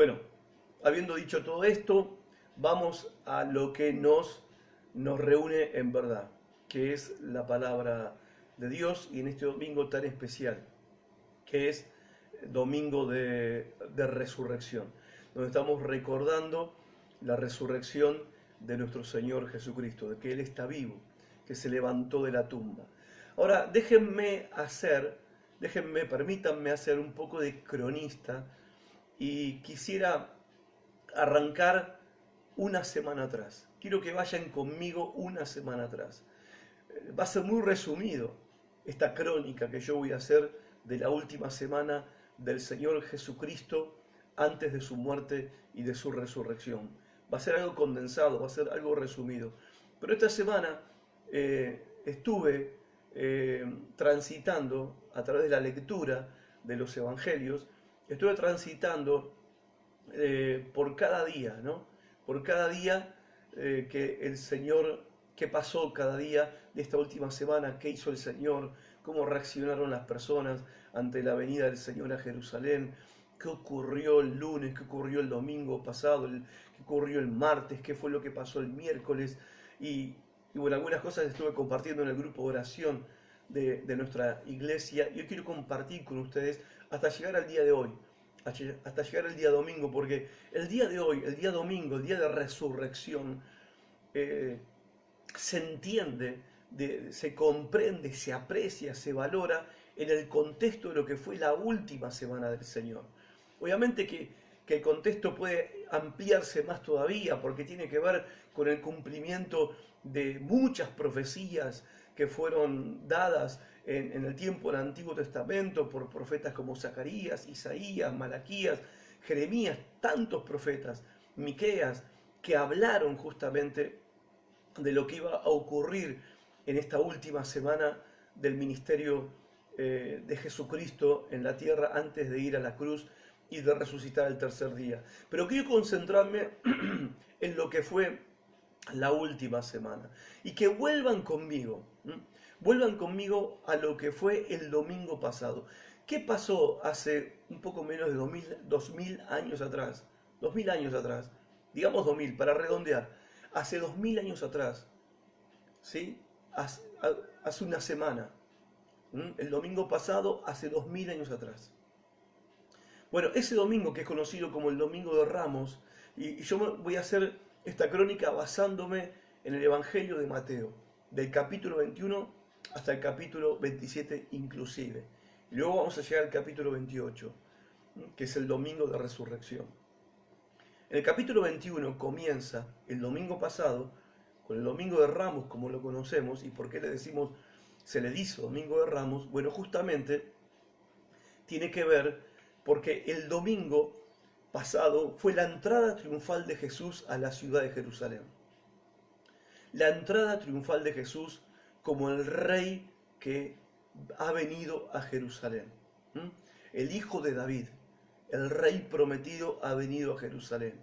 Bueno, habiendo dicho todo esto, vamos a lo que nos reúne en verdad, que es la palabra de Dios y en este domingo tan especial, que es domingo de resurrección, donde estamos recordando la resurrección de nuestro Señor Jesucristo, de que Él está vivo, que se levantó de la tumba. Ahora, permítanme hacer un poco de cronista y quisiera arrancar una semana atrás. Quiero que vayan conmigo una semana atrás. Va a ser muy resumido esta crónica que yo voy a hacer de la última semana del Señor Jesucristo antes de su muerte y de su resurrección. Va a ser algo condensado, va a ser algo resumido. Pero esta semana estuve transitando a través de la lectura de los evangelios, estuve transitando por cada día, ¿no? Por cada día que el Señor, qué pasó cada día de esta última semana, qué hizo el Señor, cómo reaccionaron las personas ante la venida del Señor a Jerusalén, qué ocurrió el lunes, qué ocurrió el domingo pasado, qué ocurrió el martes, qué fue lo que pasó el miércoles. Y bueno, algunas cosas estuve compartiendo en el grupo de oración de nuestra iglesia y yo quiero compartir con ustedes hasta llegar al día de hoy, hasta llegar al día domingo, porque el día de hoy, el día domingo, el día de resurrección, eh, se entiende, se comprende, se aprecia, se valora en el contexto de lo que fue la última semana del Señor. Obviamente que el contexto puede ampliarse más todavía porque tiene que ver con el cumplimiento de muchas profecías que fueron dadas en el tiempo del Antiguo Testamento por profetas como Zacarías, Isaías, Malaquías, Jeremías, tantos profetas, Miqueas, que hablaron justamente de lo que iba a ocurrir en esta última semana del ministerio de Jesucristo en la tierra antes de ir a la cruz y de resucitar el tercer día. Pero quiero concentrarme en lo que fue la última semana y que vuelvan conmigo a lo que fue el domingo pasado. ¿Qué pasó hace un poco menos de 2000 años atrás? 2000 años atrás, digamos 2000 para redondear, hace 2000 años atrás, ¿sí? Hace una semana, el domingo pasado, hace 2000 años atrás. Bueno, ese domingo que es conocido como el Domingo de Ramos, y yo voy a hacer esta crónica basándome en el Evangelio de Mateo, del capítulo 21 hasta el capítulo 27 inclusive. Y luego vamos a llegar al capítulo 28, que es el Domingo de Resurrección. En el capítulo 21 comienza el domingo pasado, con el Domingo de Ramos como lo conocemos, y por qué se le dice Domingo de Ramos, bueno, justamente tiene que ver porque el domingo pasado fue la entrada triunfal de Jesús a la ciudad de Jerusalén. La entrada triunfal de Jesús como el rey que ha venido a Jerusalén. El hijo de David, el rey prometido, ha venido a Jerusalén.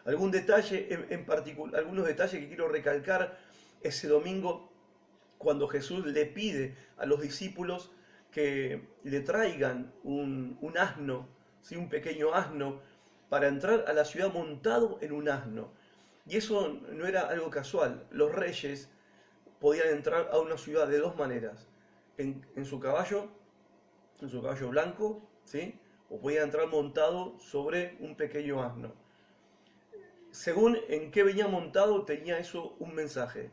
Algunos detalles que quiero recalcar ese domingo cuando Jesús le pide a los discípulos que le traigan un asno, ¿sí? Un pequeño asno, para entrar a la ciudad montado en un asno. Y eso no era algo casual. Los reyes podían entrar a una ciudad de dos maneras. En su caballo blanco, ¿sí? O podían entrar montado sobre un pequeño asno. Según en qué venía montado, tenía eso un mensaje.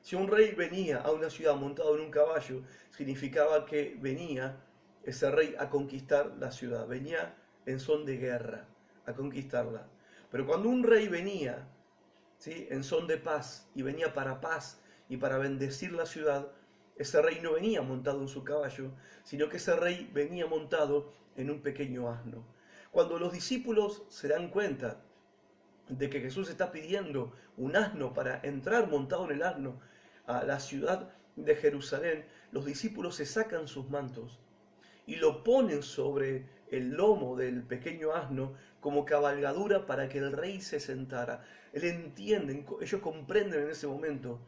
Si un rey venía a una ciudad montado en un caballo, significaba que venía ese rey a conquistar la ciudad, venía en son de guerra, a conquistarla. Pero cuando un rey venía, ¿sí?, en son de paz, y venía para paz y para bendecir la ciudad, ese rey no venía montado en su caballo, sino que ese rey venía montado en un pequeño asno. Cuando los discípulos se dan cuenta de que Jesús está pidiendo un asno para entrar montado en el asno a la ciudad de Jerusalén, los discípulos se sacan sus mantos y lo ponen sobre el lomo del pequeño asno como cabalgadura para que el rey se sentara. Ellos comprenden en ese momento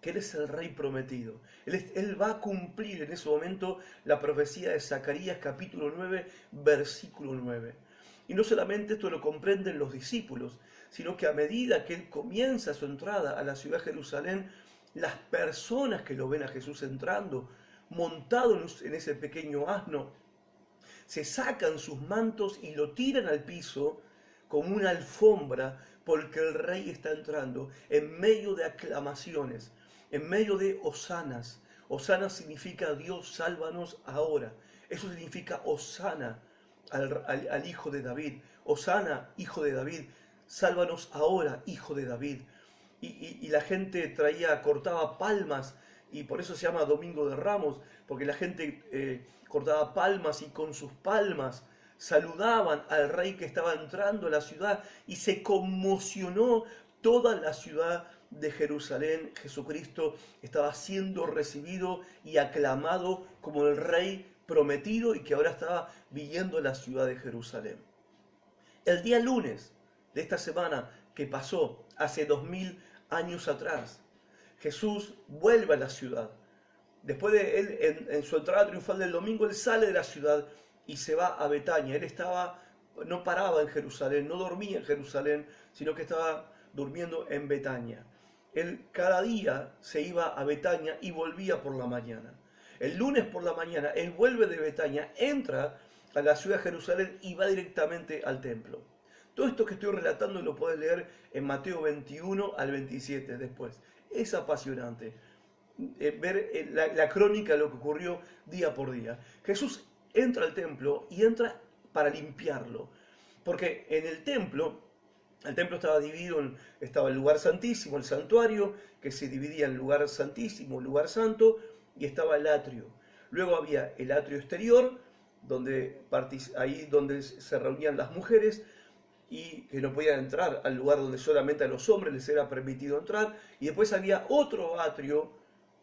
que Él es el rey prometido. Él va a cumplir en ese momento la profecía de Zacarías capítulo 9, versículo 9. Y no solamente esto lo comprenden los discípulos, sino que a medida que él comienza su entrada a la ciudad de Jerusalén, las personas que lo ven a Jesús entrando, montado en ese pequeño asno, se sacan sus mantos y lo tiran al piso como una alfombra porque el rey está entrando en medio de aclamaciones, en medio de hosanas. Hosana significa Dios, sálvanos ahora. Eso significa hosana al Hijo de David. Hosana, Hijo de David, sálvanos ahora, Hijo de David. Y la gente cortaba palmas, y por eso se llama Domingo de Ramos, porque la gente cortaba palmas y con sus palmas saludaban al rey que estaba entrando a la ciudad, y se conmocionó toda la ciudad de Jerusalén. Jesucristo estaba siendo recibido y aclamado como el rey prometido y que ahora estaba viniendo a la ciudad de Jerusalén. El día lunes de esta semana que pasó hace 2000 años atrás, Jesús vuelve a la ciudad. Después de él, en su entrada triunfal del domingo, él sale de la ciudad y se va a Betania. Él no paraba en Jerusalén, no dormía en Jerusalén, sino que estaba durmiendo en Betania. Él cada día se iba a Betania y volvía por la mañana. El lunes por la mañana, él vuelve de Betania, entra a la ciudad de Jerusalén y va directamente al templo. Todo esto que estoy relatando lo puedes leer en Mateo 21 al 27 después. Es apasionante ver la crónica de lo que ocurrió día por día. Jesús entra al templo y entra para limpiarlo. Porque en el templo estaba dividido, estaba el lugar santísimo, el santuario, que se dividía en lugar santísimo, lugar santo, y estaba el atrio. Luego había el atrio exterior, ahí donde se reunían las mujeres, y que no podían entrar al lugar donde solamente a los hombres les era permitido entrar. Y después había otro atrio,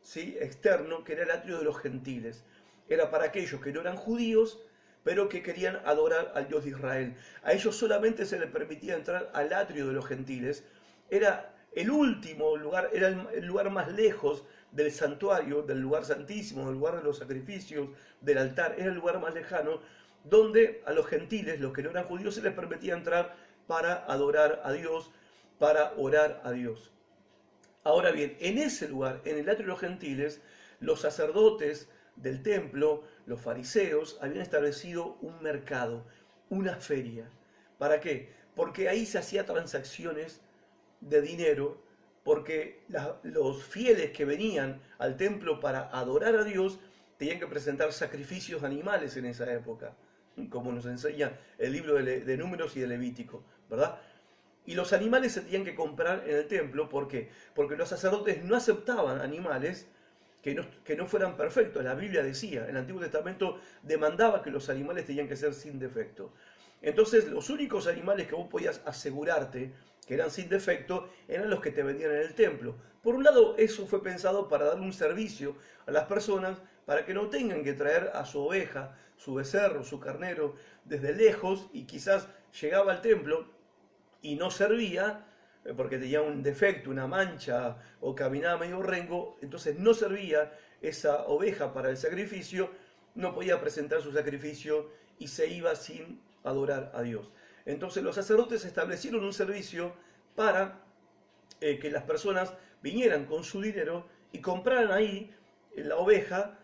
¿sí?, externo, que era el atrio de los gentiles. Era para aquellos que no eran judíos, pero que querían adorar al Dios de Israel. A ellos solamente se les permitía entrar al atrio de los gentiles. Era el último lugar, era el lugar más lejos del santuario, del lugar santísimo, del lugar de los sacrificios, del altar. Era el lugar más lejano, donde a los gentiles, los que no eran judíos, se les permitía entrar para adorar a Dios, para orar a Dios. Ahora bien, en ese lugar, en el atrio de los gentiles, los sacerdotes del templo, los fariseos, habían establecido un mercado, una feria. ¿Para qué? Porque ahí se hacían transacciones de dinero, porque los fieles que venían al templo para adorar a Dios tenían que presentar sacrificios animales en esa época, como nos enseña el libro de Números y de Levítico, ¿verdad? Y los animales se tenían que comprar en el templo. ¿Por qué? Porque los sacerdotes no aceptaban animales que no fueran perfectos. La Biblia decía, el Antiguo Testamento demandaba que los animales tenían que ser sin defecto. Entonces, los únicos animales que vos podías asegurarte que eran sin defecto eran los que te vendían en el templo. Por un lado, eso fue pensado para darle un servicio a las personas, para que no tengan que traer a su oveja, su becerro, su carnero desde lejos, y quizás llegaba al templo y no servía porque tenía un defecto, una mancha, o caminaba medio rengo. Entonces no servía esa oveja para el sacrificio, no podía presentar su sacrificio y se iba sin adorar a Dios. Entonces los sacerdotes establecieron un servicio para que las personas vinieran con su dinero y compraran ahí la oveja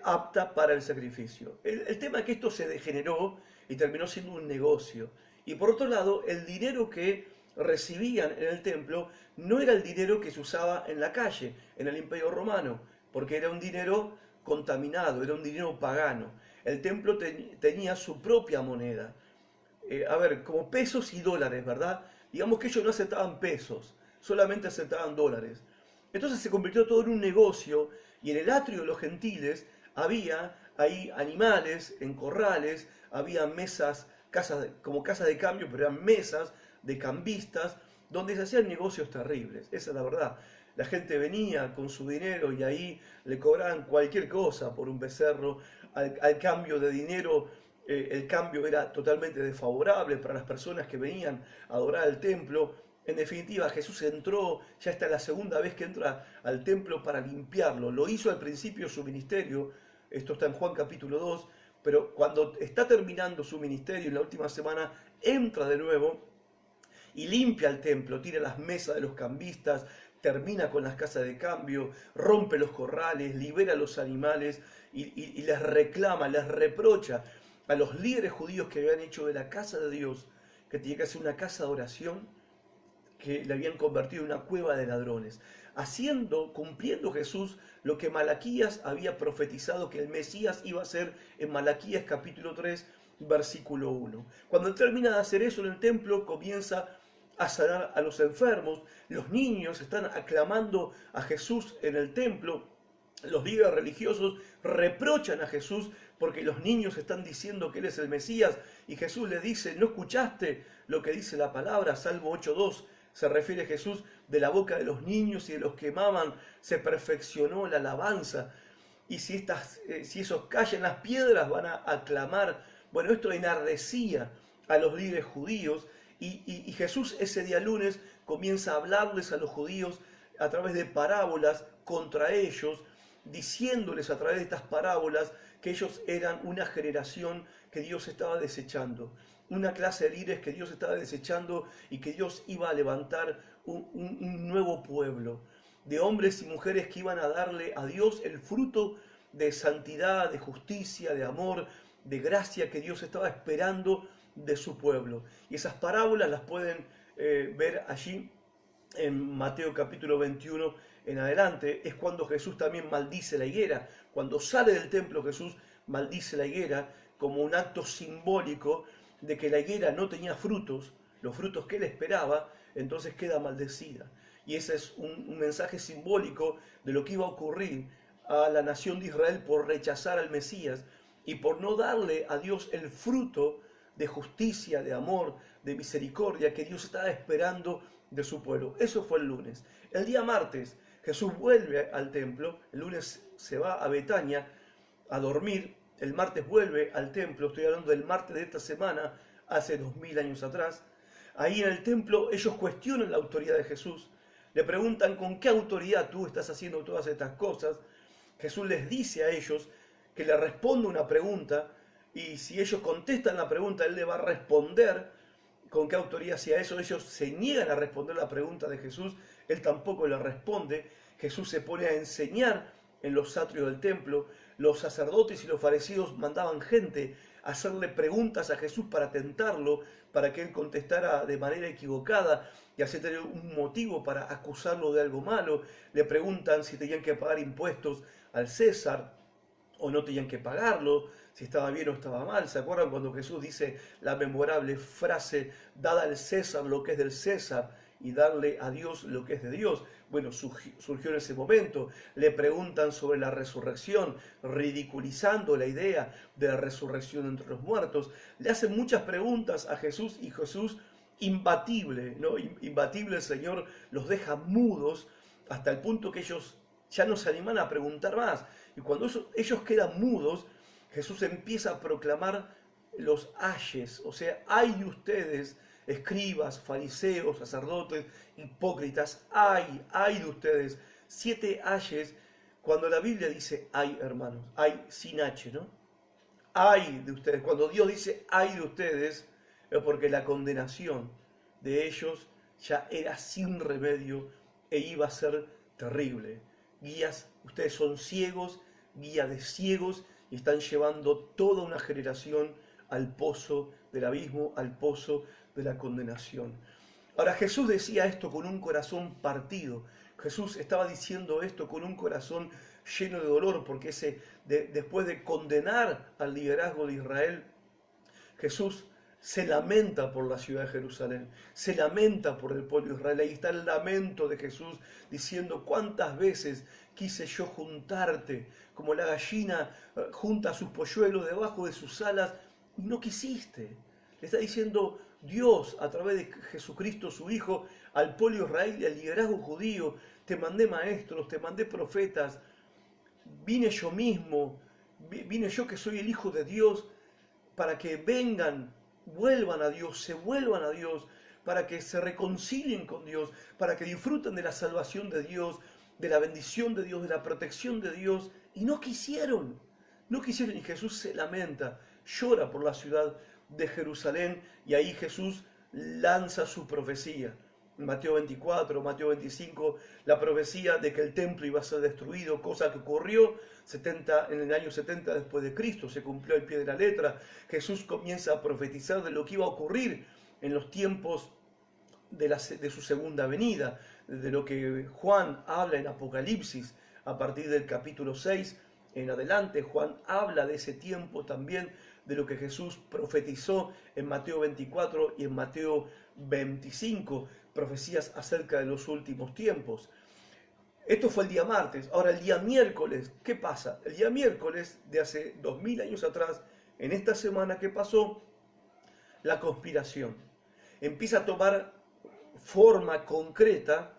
apta para el sacrificio. El tema es que esto se degeneró y terminó siendo un negocio. Y por otro lado, el dinero que recibían en el templo no era el dinero que se usaba en la calle, en el Imperio Romano, porque era un dinero contaminado, era un dinero pagano. El templo tenía su propia moneda. Como pesos y dólares, ¿verdad? Digamos que ellos no aceptaban pesos, solamente aceptaban dólares. Entonces se convirtió todo en un negocio, y en el atrio de los gentiles había ahí animales en corrales, había mesas, como casas de cambio, pero eran mesas de cambistas, donde se hacían negocios terribles. Esa es la verdad. La gente venía con su dinero y ahí le cobraban cualquier cosa por un becerro. Al cambio de dinero, el cambio era totalmente desfavorable para las personas que venían a adorar al templo. En definitiva, Jesús entró, ya está la segunda vez que entra al templo para limpiarlo. Lo hizo al principio de su ministerio, esto está en Juan capítulo 2, pero cuando está terminando su ministerio en la última semana, entra de nuevo y limpia el templo, tira las mesas de los cambistas, termina con las casas de cambio, rompe los corrales, libera a los animales y les reclama, les reprocha a los líderes judíos que habían hecho de la casa de Dios, que tenía que ser una casa de oración, que le habían convertido en una cueva de ladrones, cumpliendo Jesús lo que Malaquías había profetizado que el Mesías iba a hacer en Malaquías capítulo 3, versículo 1. Cuando él termina de hacer eso en el templo, comienza a sanar a los enfermos, los niños están aclamando a Jesús en el templo, los líderes religiosos reprochan a Jesús porque los niños están diciendo que Él es el Mesías, y Jesús les dice: ¿no escuchaste lo que dice la palabra? Salmo 8.2, se refiere a Jesús: de la boca de los niños y de los que maman se perfeccionó la alabanza. Y si esos callan, las piedras van a aclamar. Bueno, esto enardecía a los líderes judíos, y Jesús ese día lunes comienza a hablarles a los judíos a través de parábolas contra ellos, diciéndoles a través de estas parábolas que ellos eran una generación que Dios estaba desechando, una clase de líderes que Dios estaba desechando, y que Dios iba a levantar un nuevo pueblo de hombres y mujeres que iban a darle a Dios el fruto de santidad, de justicia, de amor, de gracia que Dios estaba esperando de su pueblo. Y esas parábolas las pueden ver allí en Mateo capítulo 21 en adelante. Es cuando Jesús también maldice la higuera. Cuando sale del templo, Jesús maldice la higuera como un acto simbólico de que la higuera no tenía frutos, los frutos que él esperaba, entonces queda maldecida. Y ese es un mensaje simbólico de lo que iba a ocurrir a la nación de Israel por rechazar al Mesías y por no darle a Dios el fruto de justicia, de amor, de misericordia que Dios estaba esperando de su pueblo. Eso fue el lunes. El día martes Jesús vuelve al templo, el lunes se va a Betania a dormir, el martes vuelve al templo, estoy hablando del martes de esta semana, hace 2000 años atrás. Ahí en el templo ellos cuestionan la autoridad de Jesús, le preguntan: ¿con qué autoridad tú estás haciendo todas estas cosas? Jesús les dice a ellos que le responde una pregunta, y si ellos contestan la pregunta, Él le va a responder con qué autoridad hacía eso. Ellos se niegan a responder la pregunta de Jesús, Él tampoco le responde. Jesús se pone a enseñar en los atrios del templo. Los sacerdotes y los fariseos mandaban gente a hacerle preguntas a Jesús para tentarlo, para que Él contestara de manera equivocada y así tener un motivo para acusarlo de algo malo. Le preguntan si tenían que pagar impuestos al César o no tenían que pagarlo, si estaba bien o estaba mal. ¿Se acuerdan cuando Jesús dice la memorable frase: dad al César lo que es del César y darle a Dios lo que es de Dios? Bueno, surgió en ese momento. Le preguntan sobre la resurrección, ridiculizando la idea de la resurrección entre los muertos. Le hacen muchas preguntas a Jesús, y Jesús, imbatible, ¿no? Imbatible, el Señor los deja mudos hasta el punto que ellos ya no se animan a preguntar más. Y cuando ellos quedan mudos, Jesús empieza a proclamar los ayes, o sea: ay de ustedes, escribas, fariseos, sacerdotes, hipócritas, ay de ustedes. 7 ayes, cuando la Biblia dice ay, hermanos, ay sin H, ¿no? Ay de ustedes, cuando Dios dice ay de ustedes, es porque la condenación de ellos ya era sin remedio e iba a ser terrible. Guías, ustedes son ciegos, guía de ciegos, y están llevando toda una generación al pozo del abismo, al pozo de la condenación. Ahora, Jesús decía esto con un corazón partido. Jesús estaba diciendo esto con un corazón lleno de dolor, porque después de condenar al liderazgo de Israel, Jesús se lamenta por la ciudad de Jerusalén, se lamenta por el pueblo de Israel. Ahí está el lamento de Jesús diciendo: cuántas veces quise yo juntarte, como la gallina junta sus polluelos debajo de sus alas, y no quisiste. Le está diciendo Dios a través de Jesucristo, su Hijo, al pueblo de Israel y al liderazgo judío: te mandé maestros, te mandé profetas, vine yo mismo, vine yo que soy el Hijo de Dios, para que vengan, vuelvan a Dios, se vuelvan a Dios, para que se reconcilien con Dios, para que disfruten de la salvación de Dios, de la bendición de Dios, de la protección de Dios, y no quisieron, y Jesús se lamenta, llora por la ciudad de Jerusalén, y ahí Jesús lanza su profecía. Mateo 24, Mateo 25, la profecía de que el templo iba a ser destruido, cosa que ocurrió en el año 70 después de Cristo, se cumplió al pie de la letra. Jesús comienza a profetizar de lo que iba a ocurrir en los tiempos de su segunda venida, de lo que Juan habla en Apocalipsis, a partir del capítulo 6 en adelante. Juan habla de ese tiempo también, de lo que Jesús profetizó en Mateo 24 y en Mateo 25, profecías acerca de los últimos tiempos. Esto fue el día martes. Ahora el día miércoles, ¿qué pasa? El día miércoles de hace 2000 años atrás, en esta semana que pasó, la conspiración empieza a tomar forma concreta.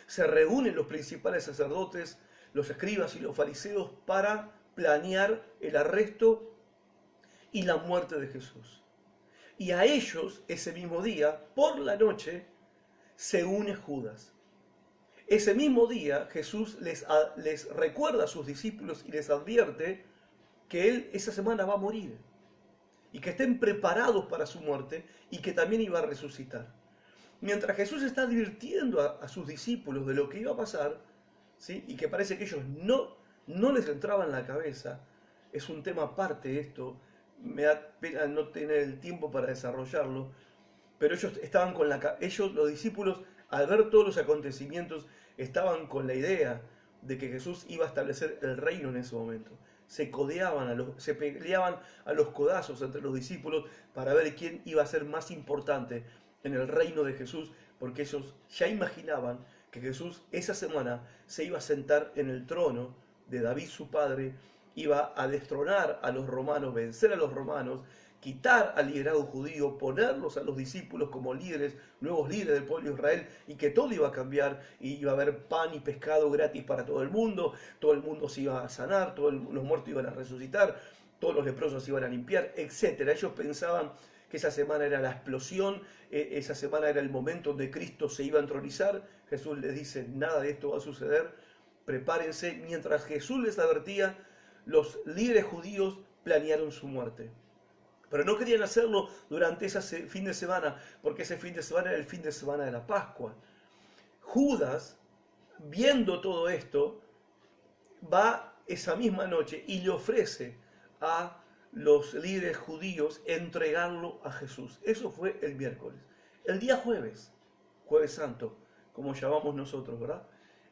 Se reúnen los principales sacerdotes, los escribas y los fariseos para planear el arresto y la muerte de Jesús. Y a ellos, ese mismo día, por la noche, se une Judas. Ese mismo día Jesús les recuerda a sus discípulos y les advierte que Él esa semana va a morir y que estén preparados para su muerte y que también iba a resucitar. Mientras Jesús está advirtiendo a sus discípulos de lo que iba a pasar, ¿sí? Y que parece que ellos no les entraba en la cabeza, es un tema aparte esto, me da pena no tener el tiempo para desarrollarlo, pero ellos, los discípulos, al ver todos los acontecimientos, estaban con la idea de que Jesús iba a establecer el reino en ese momento. Se peleaban a los codazos entre los discípulos para ver quién iba a ser más importante en el reino de Jesús, porque ellos ya imaginaban que Jesús esa semana se iba a sentar en el trono de David su padre, iba a destronar a los romanos, vencer a los romanos, quitar al liderazgo judío, ponerlos a los discípulos como líderes, nuevos líderes del pueblo de Israel, y que todo iba a cambiar, y iba a haber pan y pescado gratis para todo el mundo se iba a sanar, todos los muertos iban a resucitar, todos los leprosos se iban a limpiar, etc. Ellos pensaban que esa semana era la explosión, esa semana era el momento donde Cristo se iba a entronizar. Jesús les dice, nada de esto va a suceder, prepárense. Mientras Jesús les advertía, los líderes judíos planearon su muerte. Pero no querían hacerlo durante ese fin de semana, porque ese fin de semana era el fin de semana de la Pascua. Judas, viendo todo esto, va esa misma noche y le ofrece a los líderes judíos entregarlo a Jesús. Eso fue el miércoles. El día jueves, jueves santo, como llamamos nosotros, ¿verdad?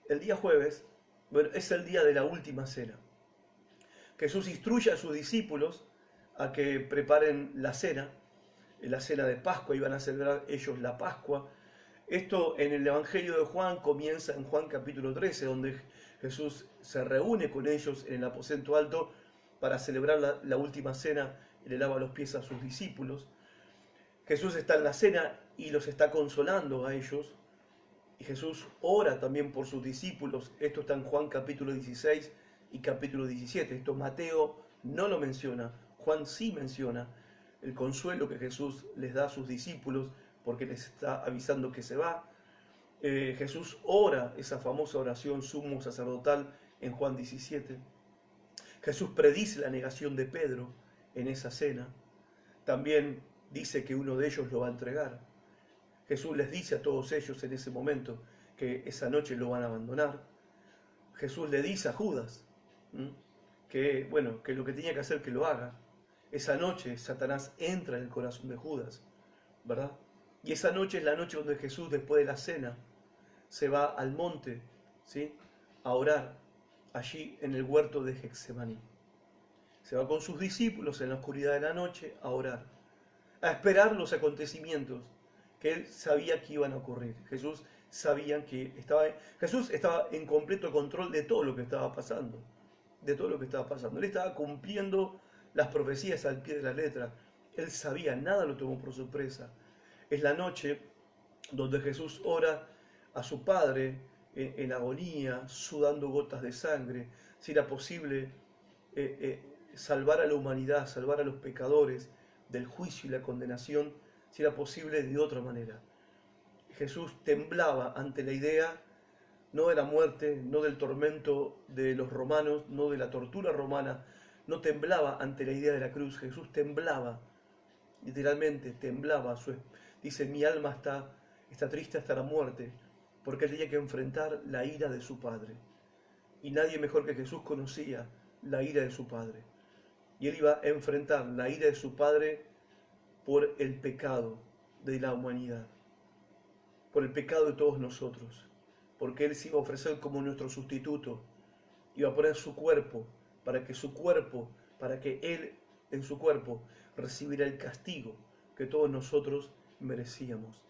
El día jueves, bueno, es el día de la última cena. Jesús instruye a sus discípulos a que preparen la cena de Pascua, iban a celebrar ellos la Pascua. Esto en el Evangelio de Juan comienza en Juan capítulo 13, donde Jesús se reúne con ellos en el aposento alto para celebrar la última cena y le lava los pies a sus discípulos. Jesús está en la cena y los está consolando a ellos. Y Jesús ora también por sus discípulos. Esto está en Juan capítulo 16 y capítulo 17. Esto Mateo no lo menciona, Juan sí menciona el consuelo que Jesús les da a sus discípulos porque les está avisando que se va. Jesús ora esa famosa oración sumo sacerdotal en Juan 17. Jesús predice la negación de Pedro en esa cena. También dice que uno de ellos lo va a entregar. Jesús les dice a todos ellos en ese momento que esa noche lo van a abandonar. Jesús le dice a Judas que lo que tenía que hacer que lo haga. Esa noche Satanás entra en el corazón de Judas, ¿verdad? Y esa noche es la noche donde Jesús, después de la cena, se va al monte, ¿sí?, a orar allí en el huerto de Getsemaní. Se va con sus discípulos en la oscuridad de la noche a orar, a esperar los acontecimientos que él sabía que iban a ocurrir. Jesús estaba en completo control de todo lo que estaba pasando. Él estaba cumpliendo las profecías al pie de la letra. Él sabía, nada lo tomó por sorpresa. Es la noche donde Jesús ora a su Padre en agonía, sudando gotas de sangre, si era posible salvar a la humanidad, salvar a los pecadores del juicio y la condenación, si era posible de otra manera. Jesús temblaba ante la idea no de la muerte, no del tormento de los romanos, no de la tortura romana, no temblaba ante la idea de la cruz. Jesús temblaba literalmente temblaba, dice, mi alma está triste hasta la muerte, porque él tenía que enfrentar la ira de su padre. Y nadie mejor que Jesús conocía la ira de su padre. Y él iba a enfrentar la ira de su padre por el pecado de la humanidad, por el pecado de todos nosotros, porque él se iba a ofrecer como nuestro sustituto, iba a poner su cuerpo, para que él en su cuerpo recibiera el castigo que todos nosotros merecíamos.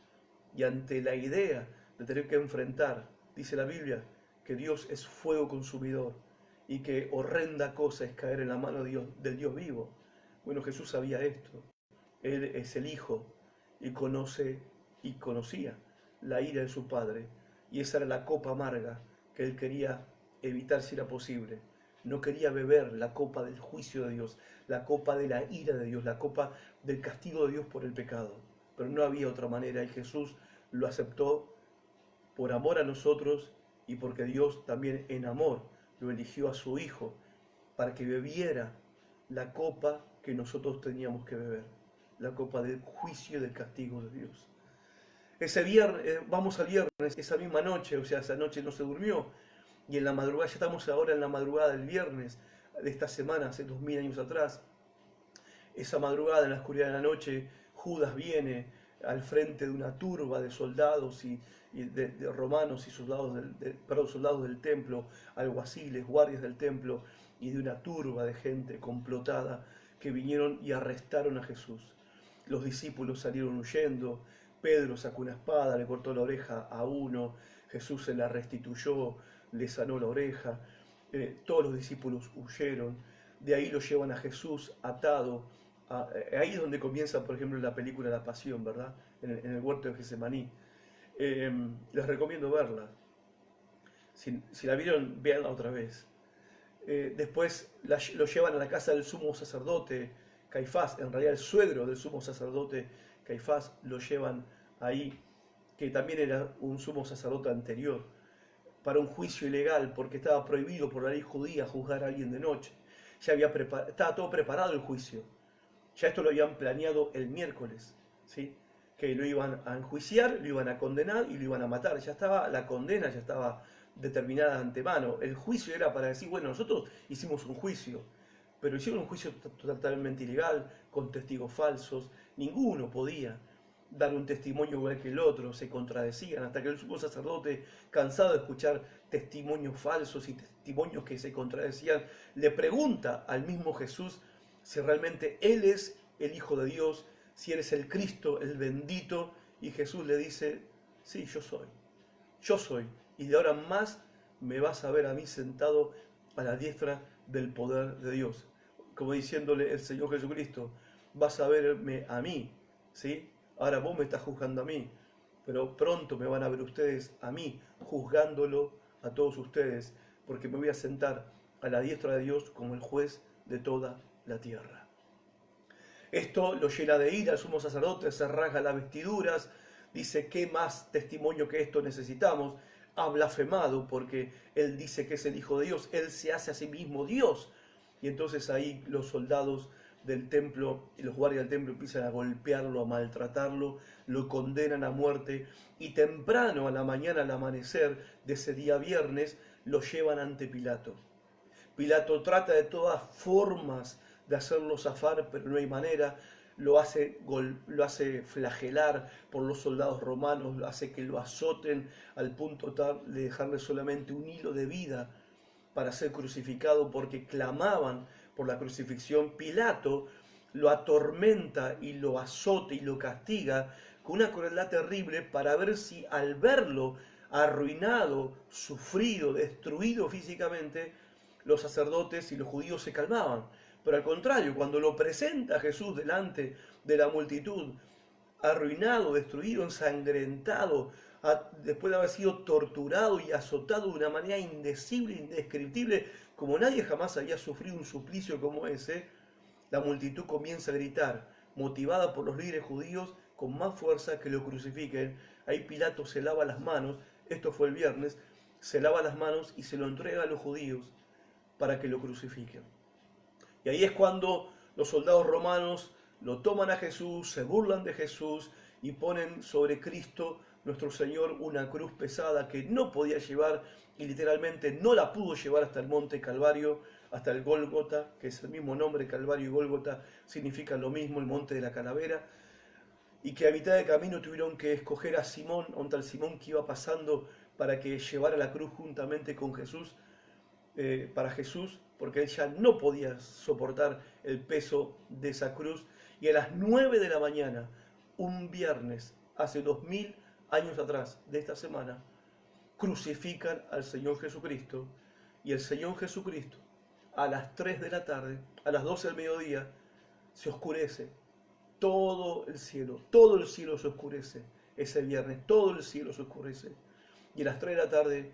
Y ante la idea de tener que enfrentar, dice la Biblia, que Dios es fuego consumidor y que horrenda cosa es caer en la mano de del Dios vivo. Bueno, Jesús sabía esto. Él es el Hijo y conocía la ira de su Padre. Y esa era la copa amarga que él quería evitar si era posible. No quería beber la copa del juicio de Dios, la copa de la ira de Dios, la copa del castigo de Dios por el pecado. Pero no había otra manera y Jesús lo aceptó por amor a nosotros y porque Dios también en amor lo eligió a su Hijo para que bebiera la copa que nosotros teníamos que beber, la copa del juicio y del castigo de Dios. Ese viernes, vamos al viernes, esa misma noche, o sea, esa noche no se durmió, y en la madrugada, ya estamos ahora en la madrugada del viernes de esta semana, hace 2000 años atrás, esa madrugada en la oscuridad de la noche, Judas viene al frente de una turba de soldados y de romanos y soldados del templo, alguaciles, guardias del templo, y de una turba de gente complotada que vinieron y arrestaron a Jesús. Los discípulos salieron huyendo, Pedro sacó una espada, le cortó la oreja a uno, Jesús se la restituyó, le sanó la oreja, todos los discípulos huyeron, de ahí lo llevan a Jesús atado, ahí es donde comienza, por ejemplo, la película La Pasión, ¿verdad? En el huerto de Getsemaní. Les recomiendo verla. Si la vieron, véanla otra vez. Después lo llevan a la casa del sumo sacerdote Caifás, en realidad el suegro del sumo sacerdote Caifás, lo llevan ahí, que también era un sumo sacerdote anterior, para un juicio ilegal, porque estaba prohibido por la ley judía juzgar a alguien de noche. Estaba todo preparado el juicio. Ya esto lo habían planeado el miércoles, ¿sí? Que lo iban a enjuiciar, lo iban a condenar y lo iban a matar. Ya estaba la condena, ya estaba determinada de antemano. El juicio era para decir, bueno, nosotros hicimos un juicio, pero hicieron un juicio totalmente ilegal, con testigos falsos. Ninguno podía dar un testimonio igual que el otro, se contradecían, hasta que el sumo sacerdote, cansado de escuchar testimonios falsos y testimonios que se contradecían, le pregunta al mismo Jesús si realmente Él es el Hijo de Dios, si Él es el Cristo, el bendito, y Jesús le dice, sí, yo soy, y de ahora más me vas a ver a mí sentado a la diestra del poder de Dios. Como diciéndole el Señor Jesucristo, vas a verme a mí, ¿sí? Ahora vos me estás juzgando a mí, pero pronto me van a ver ustedes a mí, juzgándolo a todos ustedes, porque me voy a sentar a la diestra de Dios como el juez de toda la tierra. Esto lo llena de ira al sumo sacerdote, se rasga las vestiduras, dice, ¿qué más testimonio que esto necesitamos? Ha blasfemado porque él dice que es el Hijo de Dios, él se hace a sí mismo Dios. Y entonces ahí los soldados del templo y los guardias del templo empiezan a golpearlo, a maltratarlo, lo condenan a muerte y temprano a la mañana, al amanecer de ese día viernes, lo llevan ante Pilato. Pilato trata de todas formas de hacerlo zafar, pero no hay manera. Lo hace flagelar por los soldados romanos, lo hace que lo azoten al punto tal de dejarle solamente un hilo de vida para ser crucificado, porque clamaban por la crucifixión. Pilato lo atormenta y lo azota y lo castiga con una crueldad terrible para ver si al verlo arruinado, sufrido, destruido físicamente, los sacerdotes y los judíos se calmaban. Pero al contrario, cuando lo presenta Jesús delante de la multitud, arruinado, destruido, ensangrentado, después de haber sido torturado y azotado de una manera indecible, indescriptible, como nadie jamás había sufrido un suplicio como ese, la multitud comienza a gritar, motivada por los líderes judíos, con más fuerza que lo crucifiquen. Ahí Pilato se lava las manos, esto fue el viernes, se lava las manos y se lo entrega a los judíos para que lo crucifiquen. Y ahí es cuando los soldados romanos lo toman a Jesús, se burlan de Jesús y ponen sobre Cristo nuestro Señor una cruz pesada que no podía llevar y literalmente no la pudo llevar hasta el monte Calvario, hasta el Gólgota, que es el mismo nombre. Calvario y Gólgota significan lo mismo, el monte de la calavera, y que a mitad de camino tuvieron que escoger a Simón, contra el Simón que iba pasando, para que llevara la cruz juntamente con Jesús, para Jesús, porque él ya no podía soportar el peso de esa cruz. Y a las 9 de la mañana, un viernes, hace 2000 años atrás de esta semana, crucifican al Señor Jesucristo, y el Señor Jesucristo a las 3 de la tarde, a las 12 del mediodía, se oscurece todo el cielo se oscurece ese viernes, todo el cielo se oscurece. Y a las 3 de la tarde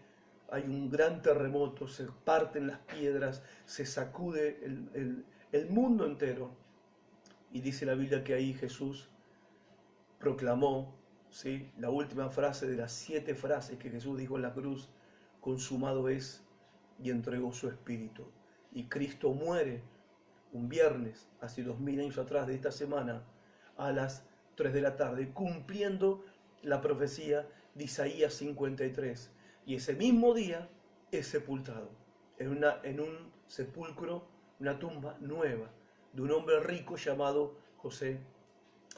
hay un gran terremoto, se parten las piedras, se sacude el mundo entero. Y dice la Biblia que ahí Jesús proclamó, ¿sí?, la última frase de las 7 frases que Jesús dijo en la cruz: consumado es, y entregó su espíritu. Y Cristo muere un viernes, hace 2000 años atrás de esta semana, a las 3 de la tarde, cumpliendo la profecía de Isaías 53. Y ese mismo día es sepultado en un sepulcro, una tumba nueva, de un hombre rico llamado José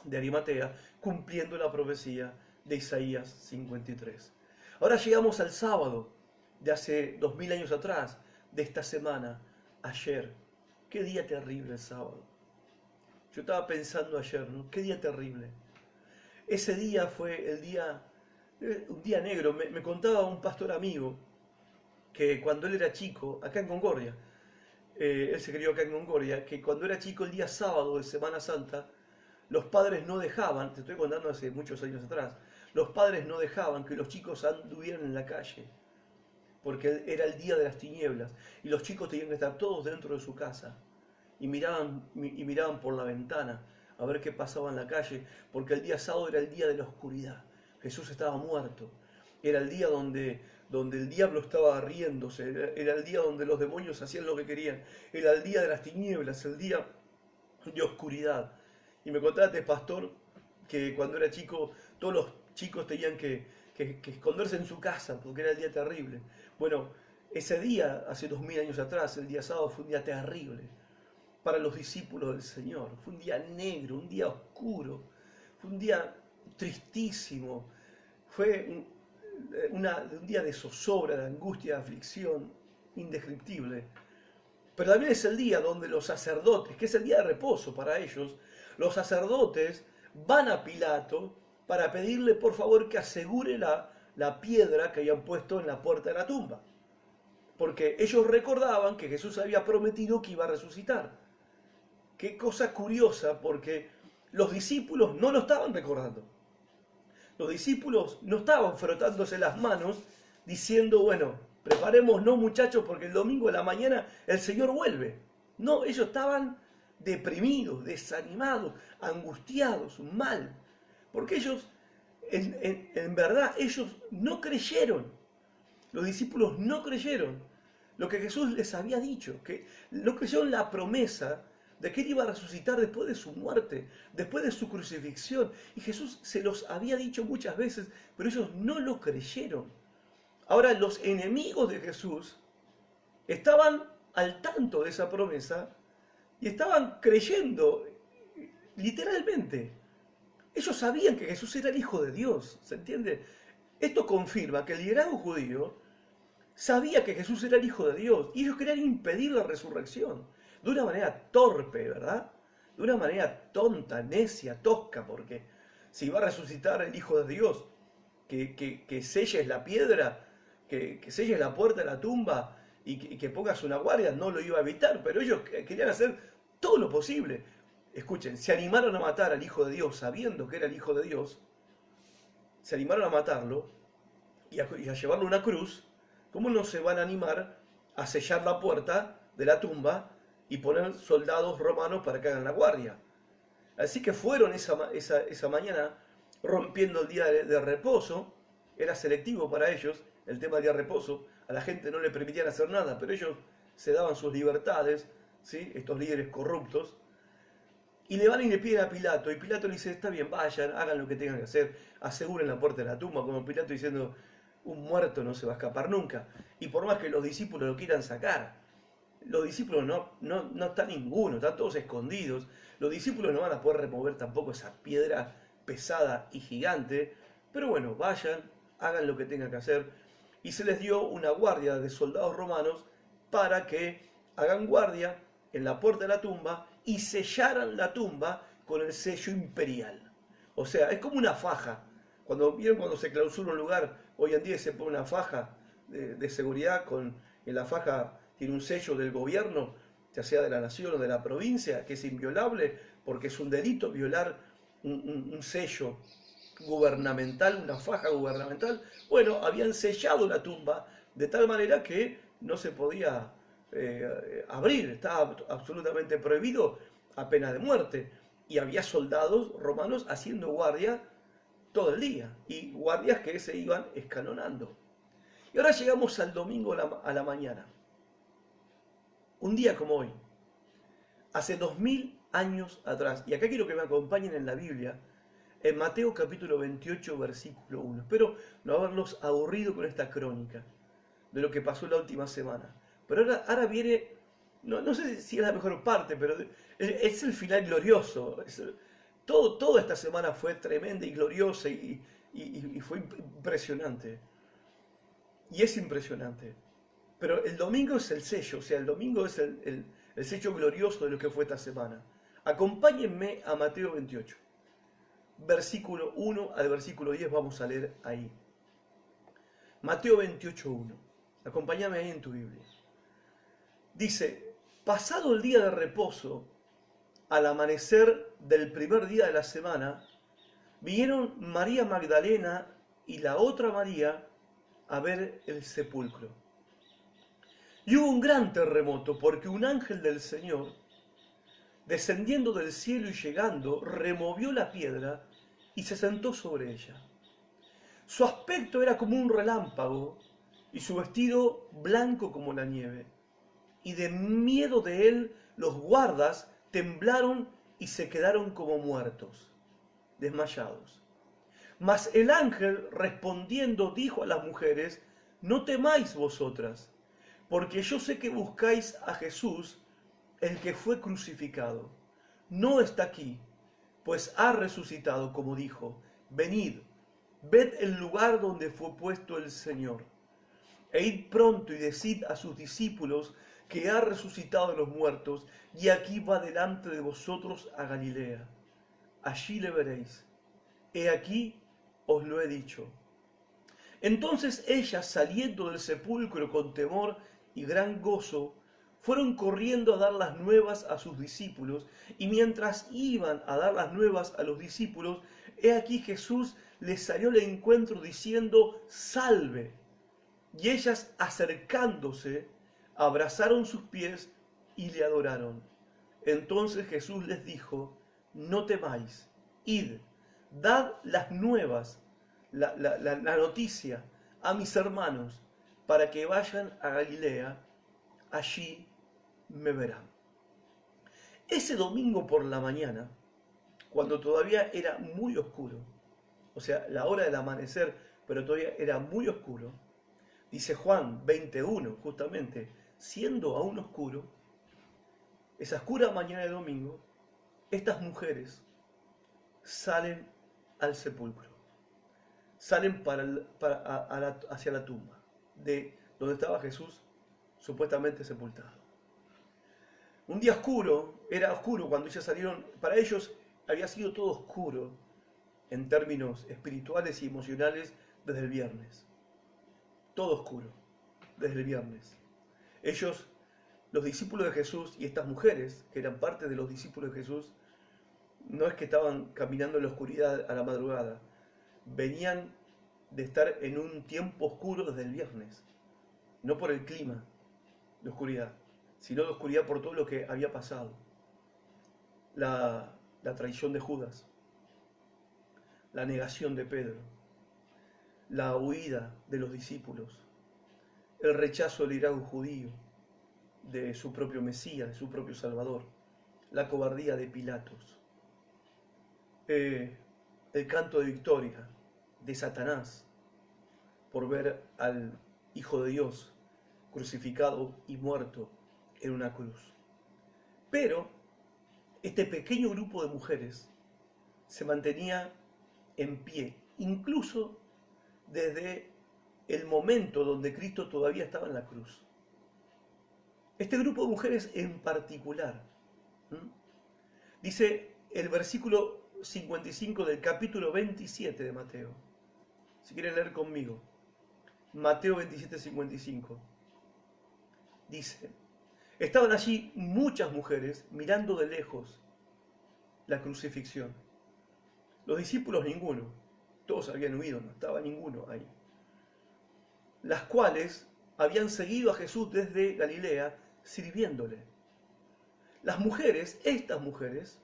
de Arimatea, cumpliendo la profecía de Isaías 53. Ahora llegamos al sábado de hace 2000 años atrás, de esta semana, ayer. Qué día terrible el sábado. Yo estaba pensando ayer, ¿no? Qué día terrible. Ese día fue un día negro. Me contaba un pastor amigo que cuando él era chico, acá en Concordia, él se crió acá en Concordia, que cuando era chico, el día sábado de Semana Santa, los padres no dejaban, te estoy contando hace muchos años atrás, los padres no dejaban que los chicos anduvieran en la calle, porque era el día de las tinieblas, y los chicos tenían que estar todos dentro de su casa, y miraban por la ventana a ver qué pasaba en la calle, porque el día sábado era el día de la oscuridad. Jesús estaba muerto. Era el día donde el diablo estaba riéndose, era el día donde los demonios hacían lo que querían, era el día de las tinieblas, el día de oscuridad. Y me contaba este pastor que cuando era chico, todos los chicos tenían que esconderse en su casa, porque era el día terrible. Bueno, ese día, hace 2000 años atrás, el día sábado, fue un día terrible para los discípulos del Señor. Fue un día negro, un día oscuro, fue un día tristísimo, fue un día de zozobra, de angustia, de aflicción, indescriptible. Pero también es el día donde los sacerdotes, que es el día de reposo para ellos, los sacerdotes van a Pilato para pedirle por favor que asegure la piedra que habían puesto en la puerta de la tumba. Porque ellos recordaban que Jesús había prometido que iba a resucitar. Qué cosa curiosa, porque los discípulos no lo estaban recordando. Los discípulos no estaban frotándose las manos diciendo, bueno, preparémonos muchachos porque el domingo de la mañana el Señor vuelve. No, ellos estaban deprimidos, desanimados, angustiados, mal. Porque ellos, en verdad, ellos no creyeron. Los discípulos no creyeron lo que Jesús les había dicho, que no creyeron la promesa de que él iba a resucitar después de su muerte, después de su crucifixión. Y Jesús se los había dicho muchas veces, pero ellos no lo creyeron. Ahora, los enemigos de Jesús estaban al tanto de esa promesa y estaban creyendo, literalmente. Ellos sabían que Jesús era el Hijo de Dios, ¿se entiende? Esto confirma que el liderazgo judío sabía que Jesús era el Hijo de Dios y ellos querían impedir la resurrección. De una manera torpe, ¿verdad? De una manera tonta, necia, tosca, porque si va a resucitar el Hijo de Dios, que selles la piedra, que selles la puerta de la tumba y que pongas una guardia, no lo iba a evitar, pero ellos querían hacer todo lo posible. Escuchen, se animaron a matar al Hijo de Dios sabiendo que era el Hijo de Dios, se animaron a matarlo y a llevarlo a una cruz. ¿Cómo no se van a animar a sellar la puerta de la tumba y poner soldados romanos para que hagan la guardia? Así que fueron esa mañana rompiendo el día de reposo. Era selectivo para ellos el tema del día de reposo. A la gente no le permitían hacer nada, pero ellos se daban sus libertades, ¿sí?, estos líderes corruptos. Y le van y le piden a Pilato, y Pilato le dice, está bien, vayan, hagan lo que tengan que hacer, aseguren la puerta de la tumba, como Pilato diciendo, un muerto no se va a escapar nunca. Y por más que los discípulos lo quieran sacar, los discípulos no está ninguno, están todos escondidos. Los discípulos no van a poder remover tampoco esa piedra pesada y gigante. Pero bueno, vayan, hagan lo que tengan que hacer. Y se les dio una guardia de soldados romanos para que hagan guardia en la puerta de la tumba y sellaran la tumba con el sello imperial. O sea, es como una faja. Cuando se clausura un lugar, hoy en día se pone una faja de seguridad en la faja tiene un sello del gobierno, ya sea de la nación o de la provincia, que es inviolable, porque es un delito violar un sello gubernamental, una faja gubernamental. Bueno, habían sellado la tumba de tal manera que no se podía abrir, estaba absolutamente prohibido a pena de muerte. Y había soldados romanos haciendo guardia todo el día, y guardias que se iban escalonando. Y ahora llegamos al domingo a la mañana. Un día como hoy, hace 2000 años atrás, y acá quiero que me acompañen en la Biblia, en Mateo capítulo 28, versículo 1. Espero no haberlos aburrido con esta crónica de lo que pasó la última semana. Pero ahora viene, no sé si es la mejor parte, pero es el final glorioso. Toda esta semana fue tremenda y gloriosa y fue impresionante. Y es impresionante. Pero el domingo es el sello, o sea, el domingo es el sello glorioso de lo que fue esta semana. Acompáñenme a Mateo 28, versículo 1 al versículo 10, vamos a leer ahí. Mateo 28, 1. Acompáñame ahí en tu Biblia. Dice, pasado el día de reposo, al amanecer del primer día de la semana, vinieron María Magdalena y la otra María a ver el sepulcro. Y hubo un gran terremoto, porque un ángel del Señor, descendiendo del cielo y llegando, removió la piedra y se sentó sobre ella. Su aspecto era como un relámpago y su vestido blanco como la nieve. Y de miedo de él los guardas temblaron y se quedaron como muertos, desmayados. Mas el ángel respondiendo dijo a las mujeres, no temáis vosotras, porque yo sé que buscáis a Jesús, el que fue crucificado. No está aquí, pues ha resucitado, como dijo. Venid, ved el lugar donde fue puesto el Señor. E id pronto y decid a sus discípulos que ha resucitado de los muertos, y aquí va delante de vosotros a Galilea. Allí le veréis. He aquí os lo he dicho. Entonces ellas, saliendo del sepulcro con temor y gran gozo, fueron corriendo a dar las nuevas a sus discípulos, y mientras iban a dar las nuevas a los discípulos, he aquí Jesús les salió al encuentro diciendo, salve. Y ellas, acercándose, abrazaron sus pies y le adoraron. Entonces Jesús les dijo, no temáis, id, dad las nuevas, la noticia a mis hermanos, para que vayan a Galilea, allí me verán. Ese domingo por la mañana, cuando todavía era muy oscuro, o sea, la hora del amanecer, pero todavía era muy oscuro, dice Juan 21, justamente, siendo aún oscuro, esa oscura mañana de domingo, estas mujeres salen al sepulcro, salen hacia la tumba, de donde estaba Jesús supuestamente sepultado. Un día oscuro, era oscuro cuando ellas salieron, para ellos había sido todo oscuro en términos espirituales y emocionales desde el viernes. Todo oscuro desde el viernes. Ellos, los discípulos de Jesús y estas mujeres, que eran parte de los discípulos de Jesús, no es que estaban caminando en la oscuridad a la madrugada, venían de estar en un tiempo oscuro desde el viernes, no por el clima de oscuridad, sino de oscuridad por todo lo que había pasado. La traición de Judas, la negación de Pedro, la huida de los discípulos, el rechazo del liderazgo judío de su propio Mesías, de su propio Salvador, la cobardía de Pilatos, el canto de victoria de Satanás por ver al Hijo de Dios crucificado y muerto en una cruz. Pero este pequeño grupo de mujeres se mantenía en pie, incluso desde el momento donde Cristo todavía estaba en la cruz. Este grupo de mujeres en particular, dice el versículo 55 del capítulo 27 de Mateo. Si quieren leer conmigo, Mateo 27, 55. Dice: estaban allí muchas mujeres mirando de lejos la crucifixión. Los discípulos ninguno, todos habían huido, no estaba ninguno ahí. Las cuales habían seguido a Jesús desde Galilea sirviéndole. Las mujeres, estas mujeres,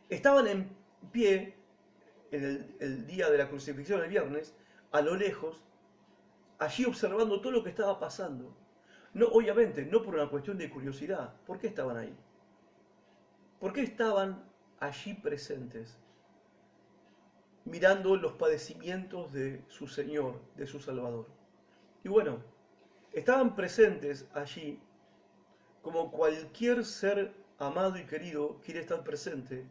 estaban en pie en el día de la crucifixión, el viernes, a lo lejos, allí observando todo lo que estaba pasando. No, obviamente, no por una cuestión de curiosidad. ¿Por qué estaban ahí? ¿Por qué estaban allí presentes, mirando los padecimientos de su Señor, de su Salvador? Y bueno, estaban presentes allí como cualquier ser amado y querido quiere estar presente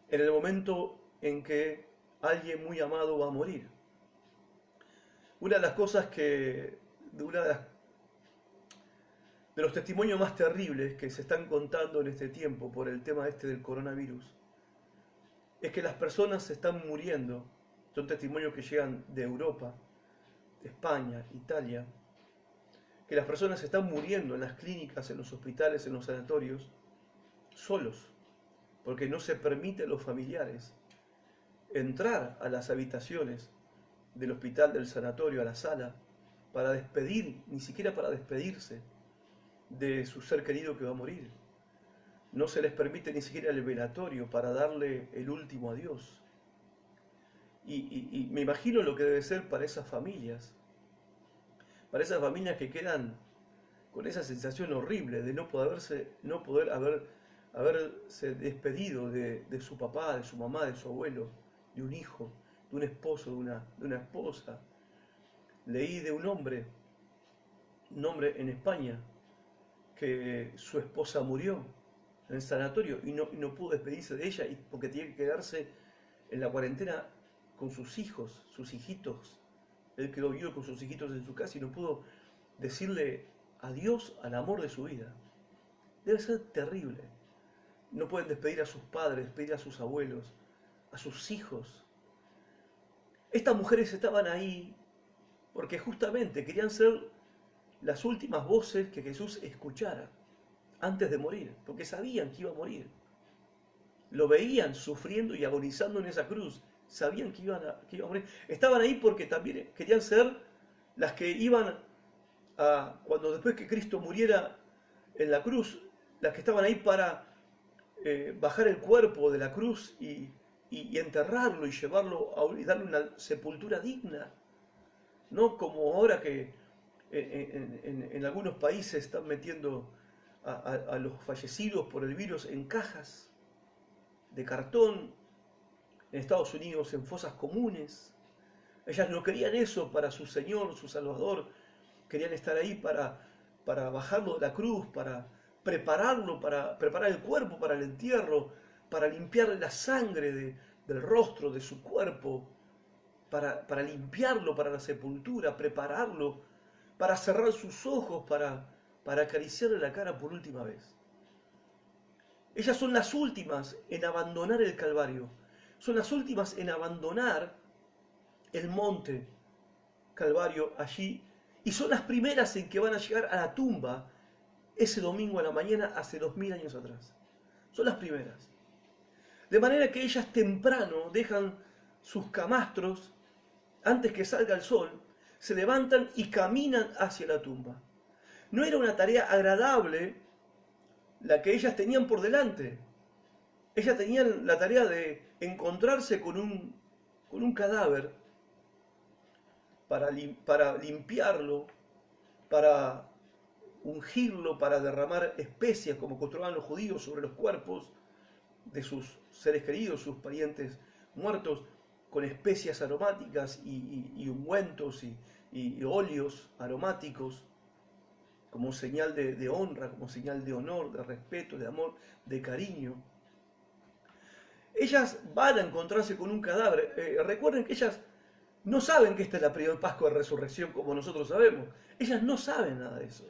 en el momento en que alguien muy amado va a morir. Una de las cosas que, de los testimonios más terribles que se están contando en este tiempo por el tema este del coronavirus, es que las personas se están muriendo. Son testimonios que llegan de Europa, de España, Italia, que las personas se están muriendo en las clínicas, en los hospitales, en los sanatorios, solos, porque no se permite a los familiares entrar a las habitaciones del hospital, del sanatorio, a la sala, para despedir, ni siquiera para despedirse de su ser querido que va a morir. No se les permite ni siquiera el velatorio para darle el último adiós. Y me imagino lo que debe ser para esas familias que quedan con esa sensación horrible de no poder haberse despedido de su papá, de su mamá, de su abuelo, de un hijo, de un esposo, de una esposa. Leí de un hombre en España, que su esposa murió en el sanatorio y no pudo despedirse de ella porque tenía que quedarse en la cuarentena con sus hijos, sus hijitos. Él quedó vivo con sus hijitos en su casa y no pudo decirle adiós al amor de su vida. Debe ser terrible. No pueden despedir a sus padres, despedir a sus abuelos, a sus hijos. Estas mujeres estaban ahí porque justamente querían ser las últimas voces que Jesús escuchara antes de morir, porque sabían que iba a morir. Lo veían sufriendo y agonizando en esa cruz, sabían que iba a morir. Estaban ahí porque también querían ser las que iban a, cuando después que Cristo muriera en la cruz, las que estaban ahí para bajar el cuerpo de la cruz y enterrarlo y llevarlo y darle una sepultura digna. No como ahora que en algunos países están metiendo a los fallecidos por el virus en cajas de cartón, en Estados Unidos en fosas comunes. Ellas no querían eso para su Señor, su Salvador, querían estar ahí para bajarlo de la cruz, para prepararlo, para preparar el cuerpo para el entierro, para limpiarle la sangre del rostro, de su cuerpo, para limpiarlo para la sepultura, prepararlo, para cerrar sus ojos, para acariciarle la cara por última vez. Ellas son las últimas en abandonar el Calvario, son las últimas en abandonar el monte Calvario allí, y son las primeras en que van a llegar a la tumba ese domingo a la mañana hace 2000 años atrás. Son las primeras. De manera que ellas temprano dejan sus camastros antes que salga el sol, se levantan y caminan hacia la tumba. No era una tarea agradable la que ellas tenían por delante. Ellas tenían la tarea de encontrarse con un cadáver para limpiarlo, para ungirlo, para derramar especias como acostumbraban los judíos sobre los cuerpos de sus seres queridos, sus parientes muertos, con especias aromáticas y ungüentos y óleos aromáticos, como señal de honra, como señal de honor, de respeto, de amor, de cariño. Ellas van a encontrarse con un cadáver. Recuerden que ellas no saben que esta es la primera Pascua de Resurrección como nosotros sabemos. Ellas no saben nada de eso.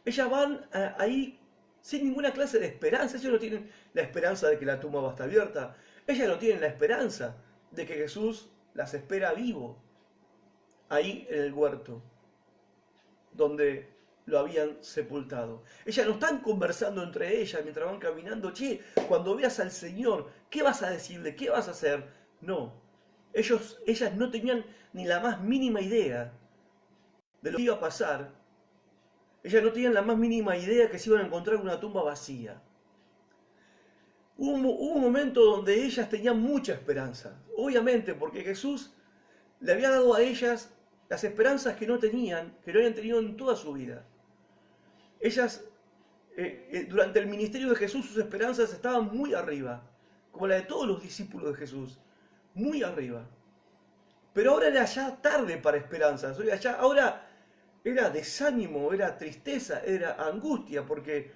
Ellas van ahí sin ninguna clase de esperanza. Ellas no tienen la esperanza de que la tumba va a estar abierta. Ellas no tienen la esperanza de que Jesús las espera vivo ahí en el huerto donde lo habían sepultado. Ellas no están conversando entre ellas mientras van caminando. Che, cuando veas al Señor, ¿qué vas a decirle? ¿Qué vas a hacer? No. Ellas no tenían ni la más mínima idea de lo que iba a pasar. Ellas no tenían la más mínima idea que se iban a encontrar una tumba vacía. Hubo un momento donde ellas tenían mucha esperanza. Obviamente, porque Jesús le había dado a ellas las esperanzas que no tenían, que no habían tenido en toda su vida. Ellas, durante el ministerio de Jesús, sus esperanzas estaban muy arriba, como la de todos los discípulos de Jesús, muy arriba. Pero ahora era ya tarde para esperanzas, ahora era desánimo, era tristeza, era angustia, porque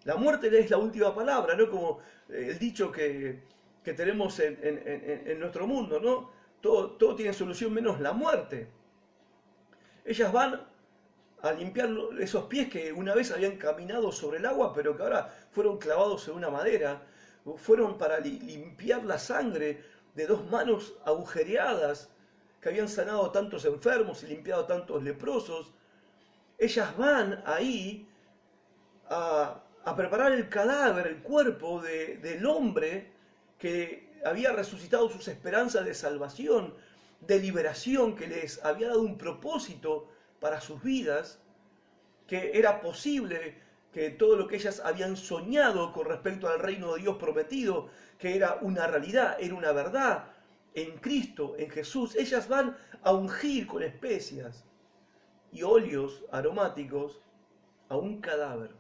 la muerte es la última palabra, ¿no? Como el dicho que tenemos en nuestro mundo, ¿no? Todo tiene solución menos la muerte. Ellas van a limpiar esos pies que una vez habían caminado sobre el agua, pero que ahora fueron clavados en una madera. Fueron para limpiar la sangre de dos manos agujereadas que habían sanado a tantos enfermos y limpiado a tantos leprosos. Ellas van ahí a preparar el cadáver, el cuerpo del hombre que había resucitado sus esperanzas de salvación, de liberación, que les había dado un propósito para sus vidas, que era posible que todo lo que ellas habían soñado con respecto al reino de Dios prometido, que era una realidad, era una verdad, en Cristo, en Jesús, ellas van a ungir con especias y óleos aromáticos a un cadáver,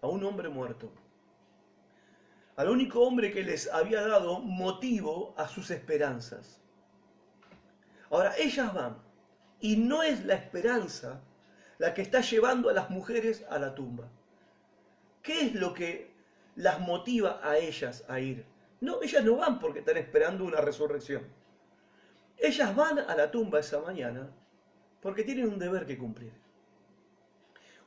a un hombre muerto, al único hombre que les había dado motivo a sus esperanzas. Ahora, ellas van, y no es la esperanza la que está llevando a las mujeres a la tumba. ¿Qué es lo que las motiva a ellas a ir? No, ellas no van porque están esperando una resurrección. Ellas van a la tumba esa mañana porque tienen un deber que cumplir.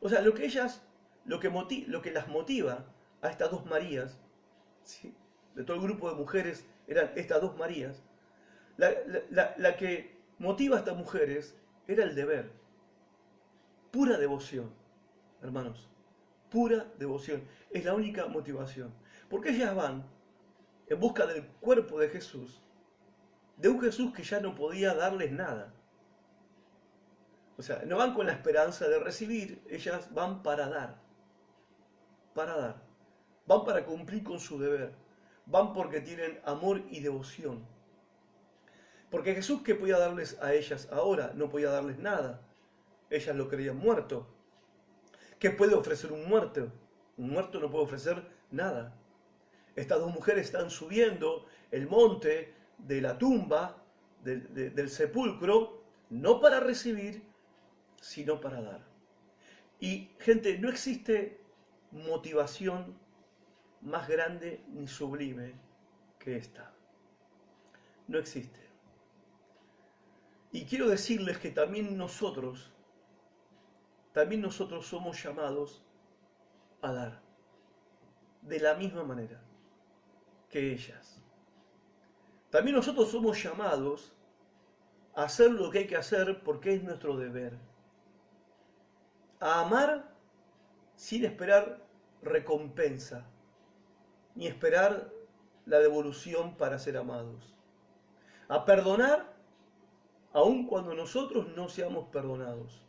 O sea, lo que las motiva a estas dos Marías, ¿sí? De todo el grupo de mujeres eran estas dos Marías, la que motiva a estas mujeres era el deber. Pura devoción, hermanos. Pura devoción. Es la única motivación. Porque ellas van en busca del cuerpo de Jesús, de un Jesús que ya no podía darles nada. O sea, no van con la esperanza de recibir, ellas van para dar. Para dar. Van para cumplir con su deber. Van porque tienen amor y devoción. Porque Jesús, ¿qué podía darles a ellas ahora? No podía darles nada. Ellas lo creían muerto. ¿Qué puede ofrecer un muerto? Un muerto no puede ofrecer nada. Estas dos mujeres están subiendo el monte de la tumba, del sepulcro, no para recibir, sino para dar. Y, gente, no existe motivación más grande ni sublime que esta. No existe. Y quiero decirles que también nosotros somos llamados a dar, de la misma manera que ellas. También nosotros somos llamados a hacer lo que hay que hacer porque es nuestro deber. A amar sin esperar recompensa, ni esperar la devolución para ser amados. A perdonar aun cuando nosotros no seamos perdonados.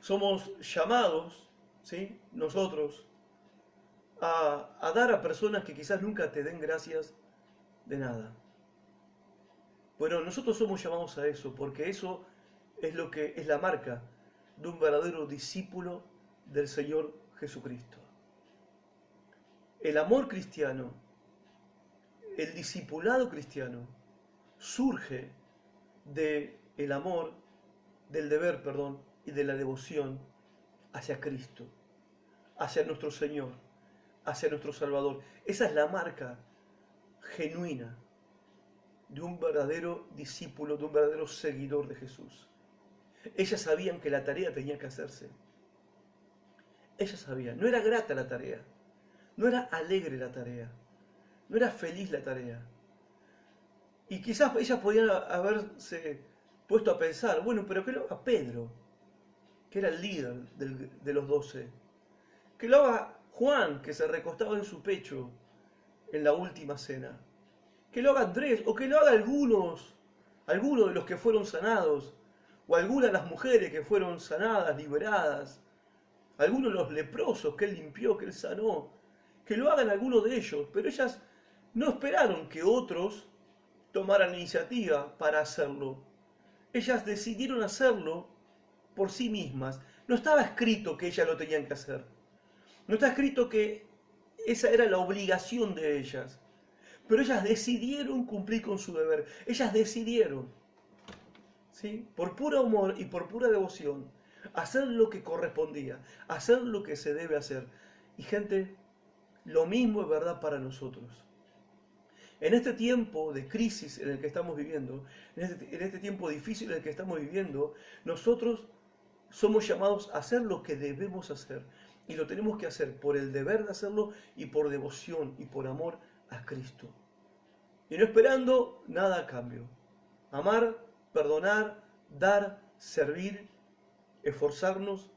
Somos llamados, ¿sí? Nosotros, a dar a personas que quizás nunca te den gracias de nada. Bueno, nosotros somos llamados a eso, porque eso es lo que es la marca de un verdadero discípulo del Señor Jesucristo. El amor cristiano, el discipulado cristiano, surge del amor, del deber, perdón, y de la devoción hacia Cristo, hacia nuestro Señor, hacia nuestro Salvador. Esa es la marca genuina de un verdadero discípulo, de un verdadero seguidor de Jesús. Ellas sabían que la tarea tenía que hacerse. Ellas sabían, no era grata la tarea, no era alegre la tarea, no era feliz la tarea. Y quizás ellas podían haberse puesto a pensar, bueno, pero que lo haga Pedro, que era el líder de los 12. Que lo haga Juan, que se recostaba en su pecho en la última cena. Que lo haga Andrés, o que lo haga algunos de los que fueron sanados, o algunas de las mujeres que fueron sanadas, liberadas, algunos de los leprosos que él limpió, que él sanó, que lo hagan algunos de ellos, pero ellas no esperaron que otros tomaran la iniciativa para hacerlo. Ellas decidieron hacerlo por sí mismas. No estaba escrito que ellas lo tenían que hacer. No está escrito que esa era la obligación de ellas. Pero ellas decidieron cumplir con su deber. Ellas decidieron, ¿sí?, por puro amor y por pura devoción, hacer lo que correspondía, hacer lo que se debe hacer. Y gente, lo mismo es verdad para nosotros. En este tiempo de crisis en el que estamos viviendo, en este tiempo difícil en el que estamos viviendo, nosotros somos llamados a hacer lo que debemos hacer. Y lo tenemos que hacer por el deber de hacerlo y por devoción y por amor a Cristo. Y no esperando nada a cambio. Amar, perdonar, dar, servir, esforzarnos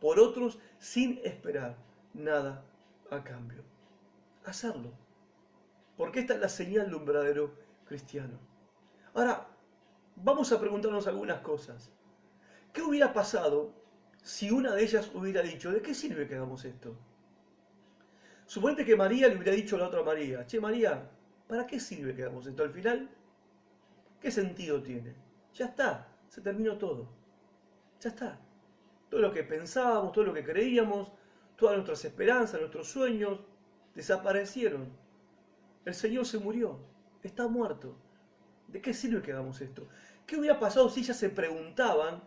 por otros sin esperar nada a cambio. Hacerlo. Porque esta es la señal de un verdadero cristiano. Ahora, vamos a preguntarnos algunas cosas. ¿Qué hubiera pasado si una de ellas hubiera dicho, ¿de qué sirve que hagamos esto? Suponete que María le hubiera dicho a la otra María, che María, ¿para qué sirve que hagamos esto? Al final, ¿qué sentido tiene? Ya está, se terminó todo. Ya está. Todo lo que pensábamos, todo lo que creíamos, todas nuestras esperanzas, nuestros sueños, desaparecieron. El Señor se murió, está muerto. ¿De qué sirve que hagamos esto? ¿Qué hubiera pasado si ellas se preguntaban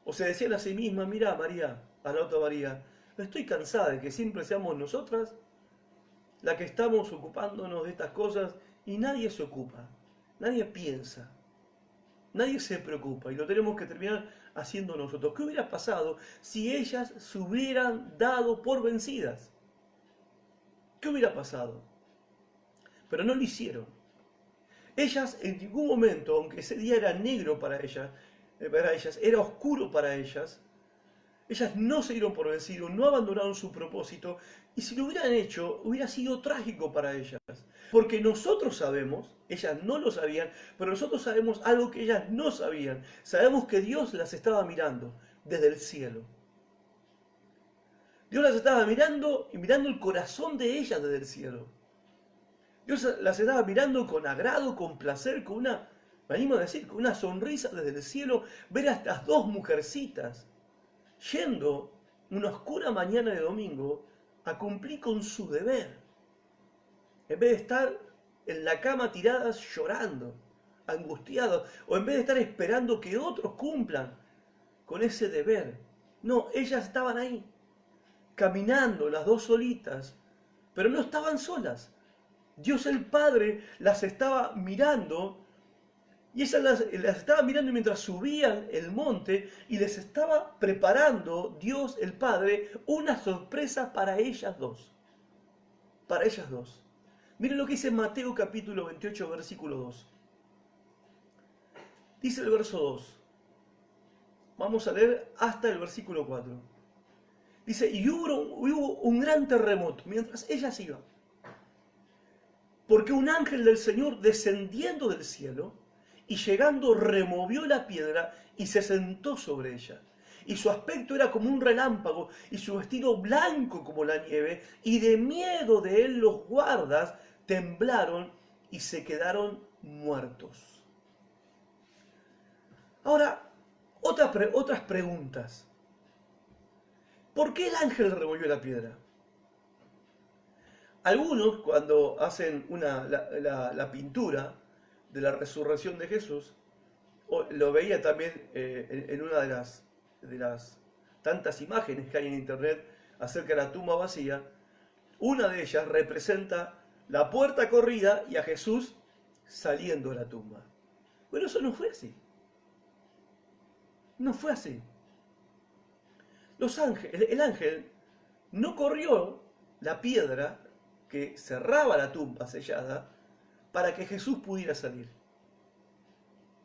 o se decían a sí mismas, mira María, a la otra María, estoy cansada de que siempre seamos nosotras la que estamos ocupándonos de estas cosas y nadie se ocupa, nadie piensa, nadie se preocupa y lo tenemos que terminar haciendo nosotros? ¿Qué hubiera pasado si ellas se hubieran dado por vencidas? ¿Qué hubiera pasado? Pero no lo hicieron. Ellas en ningún momento, aunque ese día era negro para ellas, era oscuro para ellas no se dieron por vencidos, no abandonaron su propósito, y si lo hubieran hecho, hubiera sido trágico para ellas. Porque nosotros sabemos, ellas no lo sabían, pero nosotros sabemos algo que ellas no sabían. Sabemos que Dios las estaba mirando desde el cielo. Dios las estaba mirando y mirando el corazón de ellas desde el cielo. Dios las estaba mirando con agrado, con placer, con una, me animo a decir, con una sonrisa desde el cielo, ver a estas dos mujercitas yendo una oscura mañana de domingo a cumplir con su deber. En vez de estar en la cama tiradas llorando, angustiadas, o en vez de estar esperando que otros cumplan con ese deber. No, ellas estaban ahí, caminando las dos solitas, pero no estaban solas. Dios el Padre las estaba mirando y ellas las estaba mirando mientras subían el monte y les estaba preparando Dios el Padre una sorpresa para ellas dos. Para ellas dos. Miren lo que dice Mateo capítulo 28, versículo 2. Dice el verso 2. Vamos a leer hasta el versículo 4. Dice, y hubo un gran terremoto mientras ellas iban. Porque un ángel del Señor descendiendo del cielo y llegando removió la piedra y se sentó sobre ella. Y su aspecto era como un relámpago y su vestido blanco como la nieve, y de miedo de él los guardas temblaron y se quedaron muertos. Ahora, otras preguntas. ¿Por qué el ángel removió la piedra? Algunos, cuando hacen la pintura de la resurrección de Jesús, lo veía también en una de las tantas imágenes que hay en internet acerca de la tumba vacía. Una de ellas representa la puerta corrida y a Jesús saliendo de la tumba. Bueno, eso no fue así. No fue así. El ángel no corrió la piedra que cerraba la tumba sellada para que Jesús pudiera salir.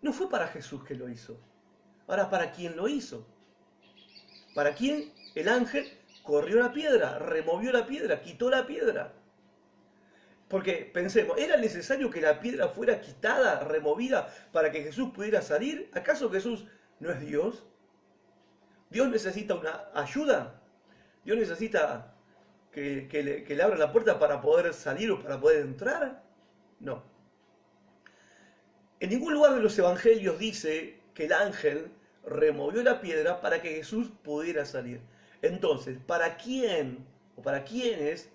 No fue para Jesús que lo hizo. Ahora, ¿para quién lo hizo? ¿Para quién el ángel corrió la piedra, removió la piedra, quitó la piedra? Porque pensemos, ¿era necesario que la piedra fuera quitada, removida, para que Jesús pudiera salir? ¿Acaso Jesús no es Dios? ¿Dios necesita una ayuda? ¿Dios necesita que le abra la puerta para poder salir o para poder entrar? No. En ningún lugar de los evangelios dice que el ángel removió la piedra para que Jesús pudiera salir. Entonces, ¿para quién o para quiénes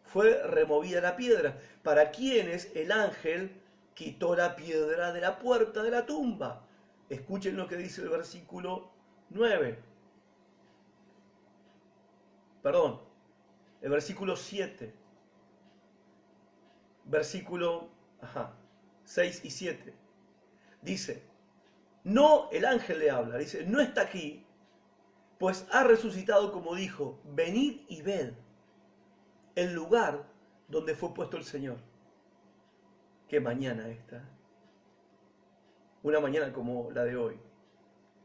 fue removida la piedra? ¿Para quiénes el ángel quitó la piedra de la puerta de la tumba? Escuchen lo que dice el versículo 9. Perdón, el versículo 7. Versículo 6 y 7. Dice, no, el ángel le habla, dice, no está aquí, pues ha resucitado como dijo, venid y ved el lugar donde fue puesto el Señor. Qué mañana esta. Una mañana como la de hoy.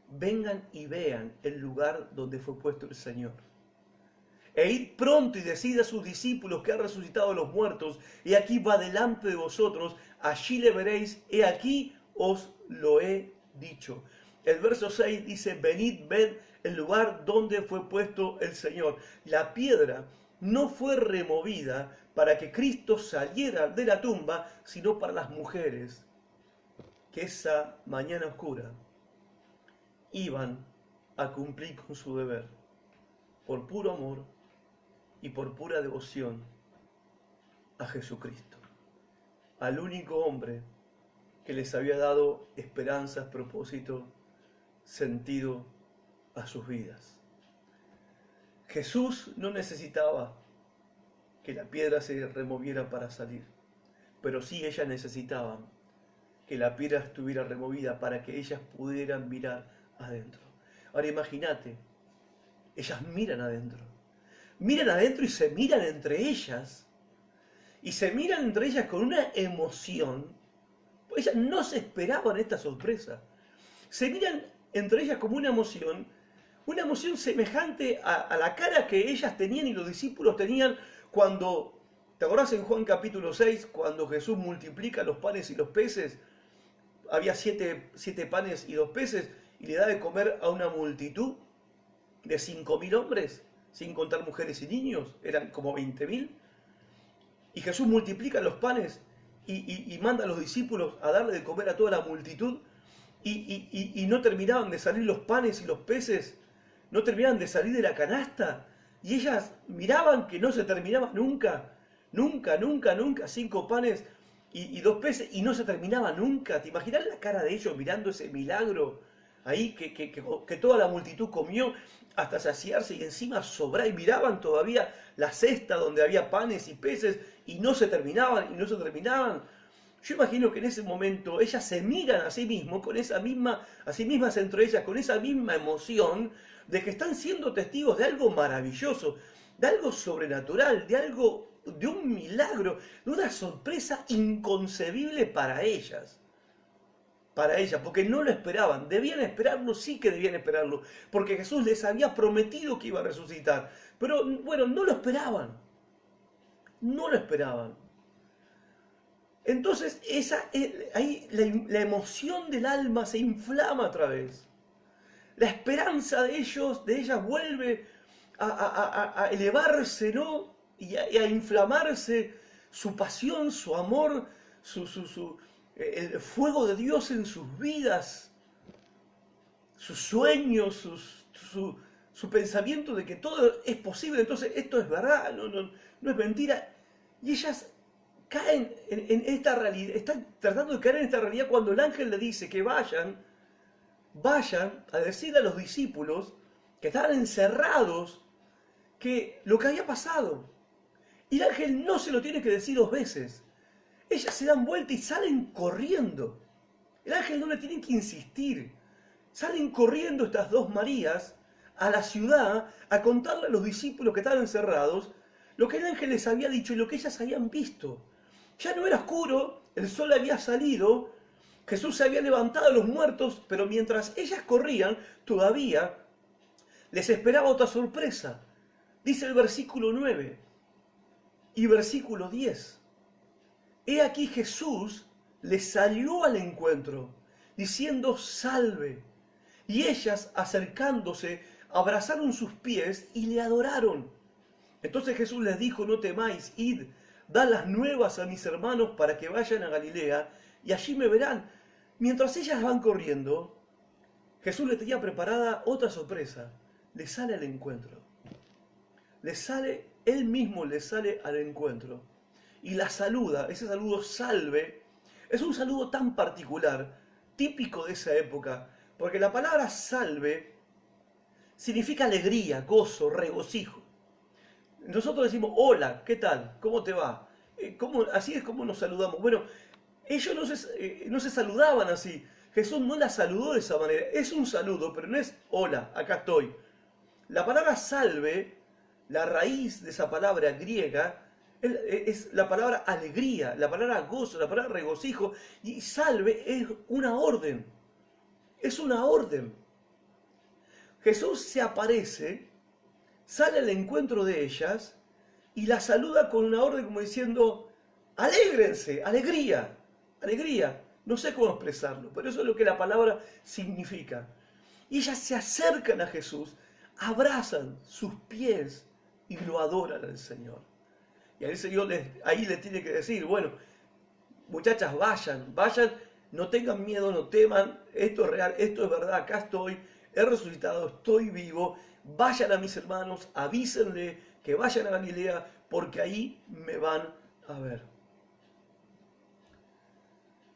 Vengan y vean el lugar donde fue puesto el Señor. E id pronto y decid a sus discípulos que ha resucitado de los muertos, y aquí va delante de vosotros, allí le veréis, he aquí os lo he dicho. El verso 6 dice, venid, ved el lugar donde fue puesto el Señor. La piedra no fue removida para que Cristo saliera de la tumba, sino para las mujeres que esa mañana oscura iban a cumplir con su deber, por puro amor y por pura devoción a Jesucristo, al único hombre que les había dado esperanzas, propósito, sentido a sus vidas. Jesús no necesitaba que la piedra se removiera para salir, pero sí ellas necesitaban que la piedra estuviera removida para que ellas pudieran mirar adentro. Ahora imagínate, ellas miran adentro y se miran entre ellas, y se miran entre ellas con una emoción. Ellas no se esperaban esta sorpresa. Se miran entre ellas como una emoción semejante a la cara que ellas tenían y los discípulos tenían cuando, ¿te acordás en Juan capítulo 6, cuando Jesús multiplica los panes y los peces? Había siete panes y 2 peces y le da de comer a una multitud de 5.000 hombres, sin contar mujeres y niños, eran como 20.000. Y Jesús multiplica los panes y manda a los discípulos a darle de comer a toda la multitud, y no terminaban de salir los panes y los peces, no terminaban de salir de la canasta, y ellas miraban que no se terminaba nunca, 5 panes y 2 peces, y no se terminaba nunca. ¿Te imaginas la cara de ellos mirando ese milagro ahí que toda la multitud comió hasta saciarse y encima sobrar, y miraban todavía la cesta donde había panes y peces y no se terminaban y no se terminaban? Yo imagino que en ese momento ellas se miran a sí mismas, a sí mismas entre ellas, con esa misma emoción de que están siendo testigos de algo maravilloso, de algo sobrenatural, de un milagro, de una sorpresa inconcebible para ellas. Porque no lo esperaban. Debían esperarlo, sí que debían esperarlo, porque Jesús les había prometido que iba a resucitar. Pero bueno, no lo esperaban. No lo esperaban. Entonces ahí la emoción del alma se inflama otra vez. La esperanza de ellas vuelve a elevarse, ¿no? Y a inflamarse su pasión, su amor, el fuego de Dios en sus vidas, sus sueños, su pensamiento de que todo es posible, entonces esto es verdad, no es mentira. Y ellas caen en esta realidad, están tratando de caer en esta realidad cuando el ángel le dice que vayan a decirle a los discípulos que estaban encerrados que lo que había pasado. Y el ángel no se lo tiene que decir dos veces. Ellas se dan vuelta y salen corriendo. El ángel no le tiene que insistir. Salen corriendo estas dos Marías a la ciudad a contarle a los discípulos que estaban encerrados lo que el ángel les había dicho y lo que ellas habían visto. Ya no era oscuro, el sol había salido, Jesús se había levantado de los muertos, pero mientras ellas corrían, todavía les esperaba otra sorpresa. Dice el versículo 9 y versículo 10. He aquí Jesús les salió al encuentro, diciendo salve. Y ellas, acercándose, abrazaron sus pies y le adoraron. Entonces Jesús les dijo, no temáis, id, dad las nuevas a mis hermanos para que vayan a Galilea y allí me verán. Mientras ellas van corriendo, Jesús les tenía preparada otra sorpresa. Les sale al encuentro. Él mismo les sale al encuentro. Y la saluda, ese saludo salve, es un saludo tan particular, típico de esa época, porque la palabra salve significa alegría, gozo, regocijo. Nosotros decimos, hola, ¿qué tal? ¿Cómo te va? Así es como nos saludamos. Bueno, ellos no se saludaban así. Jesús no la saludó de esa manera. Es un saludo, pero no es hola, acá estoy. La palabra salve, la raíz de esa palabra griega, es la palabra alegría, la palabra gozo, la palabra regocijo. Y salve es una orden. Es una orden. Jesús se aparece, sale al encuentro de ellas y la saluda con una orden como diciendo, alégrense, alegría, alegría. No sé cómo expresarlo, pero eso es lo que la palabra significa. Y ellas se acercan a Jesús, abrazan sus pies y lo adoran al Señor. Y al Señor ahí le tiene que decir, bueno, muchachas, vayan, no tengan miedo, no teman, esto es real, esto es verdad, acá estoy, he resucitado, estoy vivo, vayan a mis hermanos, avísenle que vayan a Galilea, porque ahí me van a ver.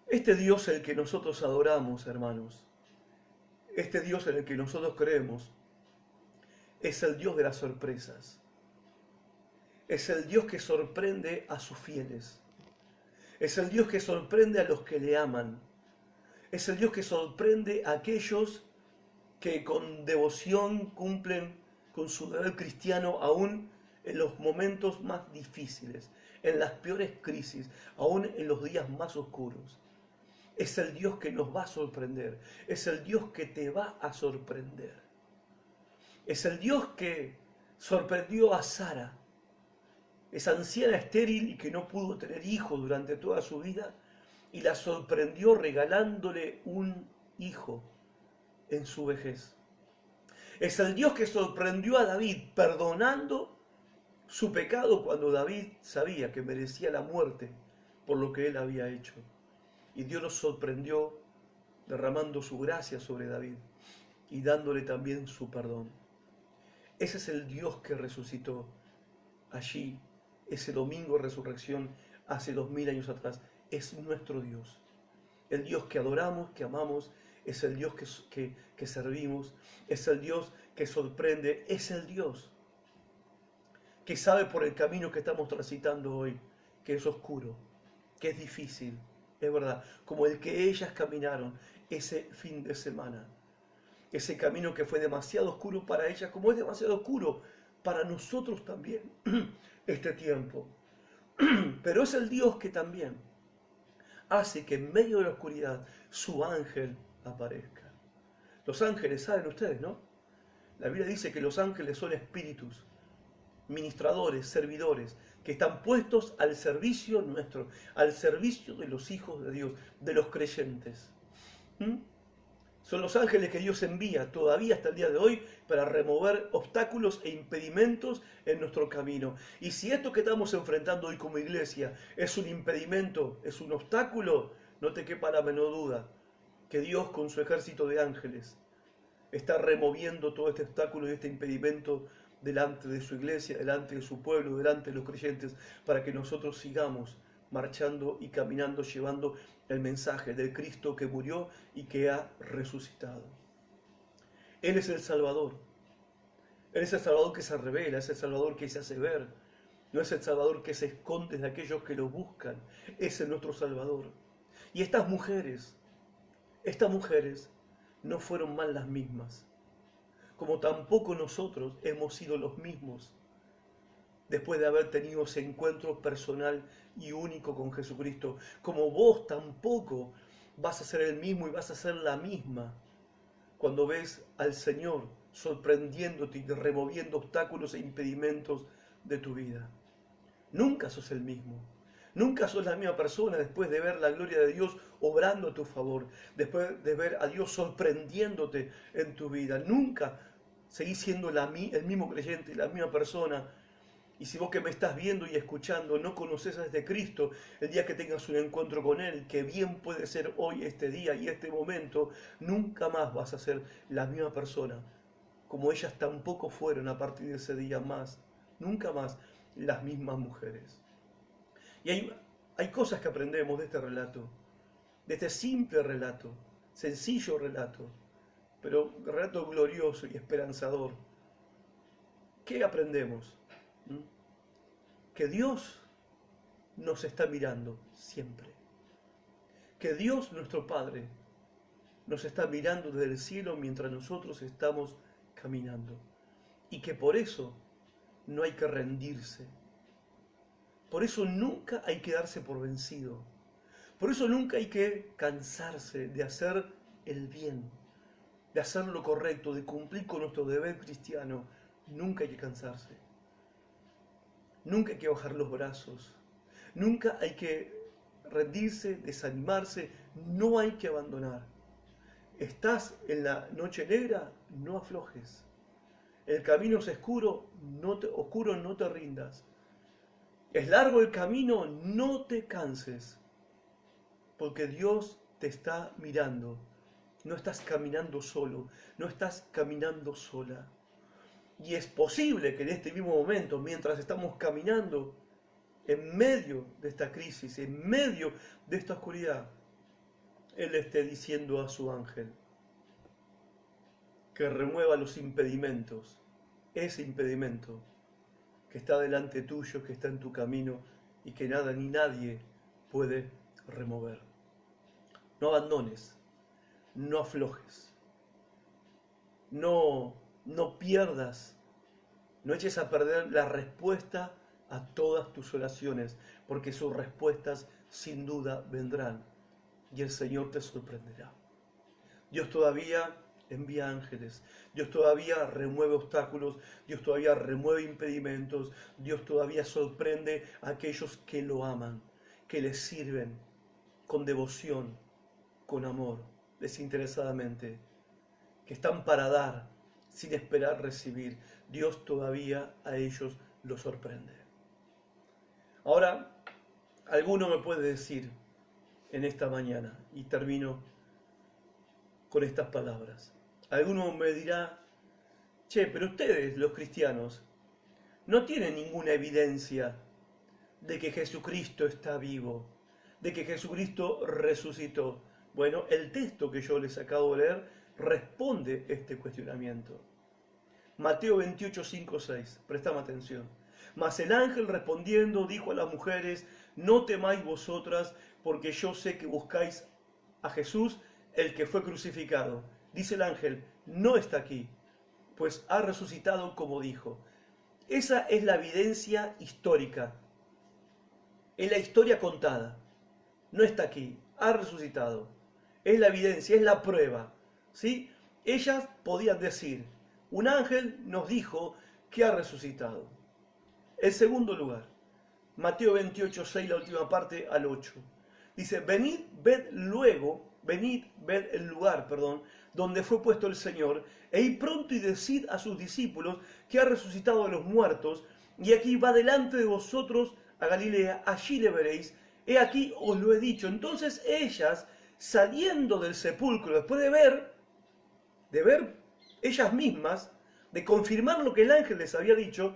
Este Dios en el que nosotros adoramos, hermanos, este Dios en el que nosotros creemos, es el Dios de las sorpresas. Es el Dios que sorprende a sus fieles. Es el Dios que sorprende a los que le aman. Es el Dios que sorprende a aquellos que con devoción cumplen con su deber cristiano aún en los momentos más difíciles, en las peores crisis, aún en los días más oscuros. Es el Dios que nos va a sorprender. Es el Dios que te va a sorprender. Es el Dios que sorprendió a Sara, esa anciana estéril y que no pudo tener hijos durante toda su vida, y la sorprendió regalándole un hijo en su vejez. Es el Dios que sorprendió a David perdonando su pecado cuando David sabía que merecía la muerte por lo que él había hecho. Y Dios lo sorprendió derramando su gracia sobre David y dándole también su perdón. Ese es el Dios que resucitó allí, ese domingo de resurrección, hace 2000 años atrás. Es nuestro Dios. El Dios que adoramos, que amamos, es el Dios que servimos, es el Dios que sorprende, es el Dios que sabe por el camino que estamos transitando hoy, que es oscuro, que es difícil, es verdad, como el que ellas caminaron ese fin de semana. Ese camino que fue demasiado oscuro para ellas, como es demasiado oscuro para nosotros también este tiempo. Pero es el Dios que también hace que en medio de la oscuridad su ángel aparezca. Los ángeles, saben ustedes, ¿no? La Biblia dice que los ángeles son espíritus, ministradores, servidores, que están puestos al servicio nuestro, al servicio de los hijos de Dios, de los creyentes. Son los ángeles que Dios envía todavía hasta el día de hoy para remover obstáculos e impedimentos en nuestro camino. Y si esto que estamos enfrentando hoy como iglesia es un impedimento, es un obstáculo, no te quepa la menor duda que Dios con su ejército de ángeles está removiendo todo este obstáculo y este impedimento delante de su iglesia, delante de su pueblo, delante de los creyentes, para que nosotros sigamos marchando y caminando, llevando el mensaje del Cristo que murió y que ha resucitado. Él es el Salvador. Él es el Salvador que se revela, es el Salvador que se hace ver. No es el Salvador que se esconde de aquellos que lo buscan. Ese es nuestro Salvador. Y estas mujeres no fueron más las mismas. Como tampoco nosotros hemos sido los mismos después de haber tenido ese encuentro personal y único con Jesucristo. Como vos tampoco vas a ser el mismo y vas a ser la misma cuando ves al Señor sorprendiéndote y removiendo obstáculos e impedimentos de tu vida. Nunca sos el mismo. Nunca sos la misma persona después de ver la gloria de Dios obrando a tu favor, después de ver a Dios sorprendiéndote en tu vida. Nunca seguís siendo el mismo creyente, la misma persona. Y si vos que me estás viendo y escuchando no conoces a este Cristo, el día que tengas un encuentro con Él, que bien puede ser hoy, este día y este momento, nunca más vas a ser la misma persona, como ellas tampoco fueron a partir de ese día más, nunca más las mismas mujeres. Y hay cosas que aprendemos de este relato, de este simple relato, sencillo relato, pero relato glorioso y esperanzador. ¿Qué aprendemos? Que Dios nos está mirando siempre. Que Dios, nuestro Padre, nos está mirando desde el cielo mientras nosotros estamos caminando. Y que por eso no hay que rendirse. Por eso nunca hay que darse por vencido. Por eso nunca hay que cansarse de hacer el bien, de hacer lo correcto, de cumplir con nuestro deber cristiano. Nunca hay que cansarse. Nunca hay que bajar los brazos. Nunca hay que rendirse, desanimarse. No hay que abandonar. Estás en la noche negra, no aflojes. El camino es oscuro, no te rindas. Es largo el camino, no te canses. Porque Dios te está mirando. No estás caminando solo, no estás caminando sola. Y es posible que en este mismo momento, mientras estamos caminando, en medio de esta crisis, en medio de esta oscuridad, Él esté diciendo a su ángel que remueva los impedimentos, ese impedimento que está delante tuyo, que está en tu camino y que nada ni nadie puede remover. No abandones, no aflojes, no pierdas, no eches a perder la respuesta a todas tus oraciones, porque sus respuestas sin duda vendrán y el Señor te sorprenderá. Dios todavía envía ángeles, Dios todavía remueve obstáculos, Dios todavía remueve impedimentos, Dios todavía sorprende a aquellos que lo aman, que le sirven con devoción, con amor, desinteresadamente, que están para dar sin esperar recibir. Dios todavía a ellos los sorprende. Ahora, alguno me puede decir en esta mañana, y termino con estas palabras. Alguno me dirá, che, pero ustedes, los cristianos, no tienen ninguna evidencia de que Jesucristo está vivo, de que Jesucristo resucitó. Bueno, el texto que yo les acabo de leer responde este cuestionamiento. Mateo 28, 5, 6. Prestame atención. Mas el ángel respondiendo dijo a las mujeres, no temáis vosotras, porque yo sé que buscáis a Jesús, el que fue crucificado. Dice el ángel, no está aquí, pues ha resucitado como dijo. Esa es la evidencia histórica. Es la historia contada. No está aquí, ha resucitado. Es la evidencia, es la prueba. ¿Sí? Ellas podían decir, un ángel nos dijo que ha resucitado. En segundo lugar, Mateo 28, 6, la última parte al 8. Dice, venid, ved el lugar, donde fue puesto el Señor, e id pronto y decid a sus discípulos que ha resucitado de los muertos, y aquí va delante de vosotros a Galilea, allí le veréis, he aquí os lo he dicho. Entonces ellas, saliendo del sepulcro, después de ver ellas mismas, de confirmar lo que el ángel les había dicho,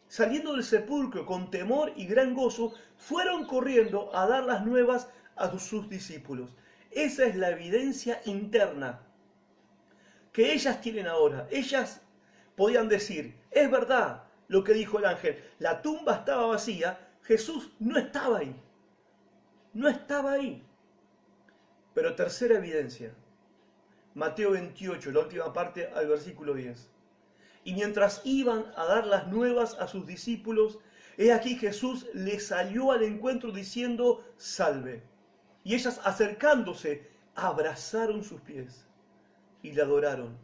saliendo del sepulcro con temor y gran gozo, fueron corriendo a dar las nuevas a sus discípulos. Esa es la evidencia interna que ellas tienen ahora. Ellas podían decir, es verdad lo que dijo el ángel, la tumba estaba vacía, Jesús no estaba ahí. No estaba ahí. Pero tercera evidencia, Mateo 28, la última parte al versículo 10. Y mientras iban a dar las nuevas a sus discípulos, he aquí Jesús les salió al encuentro diciendo, salve. Y ellas acercándose, abrazaron sus pies y le adoraron.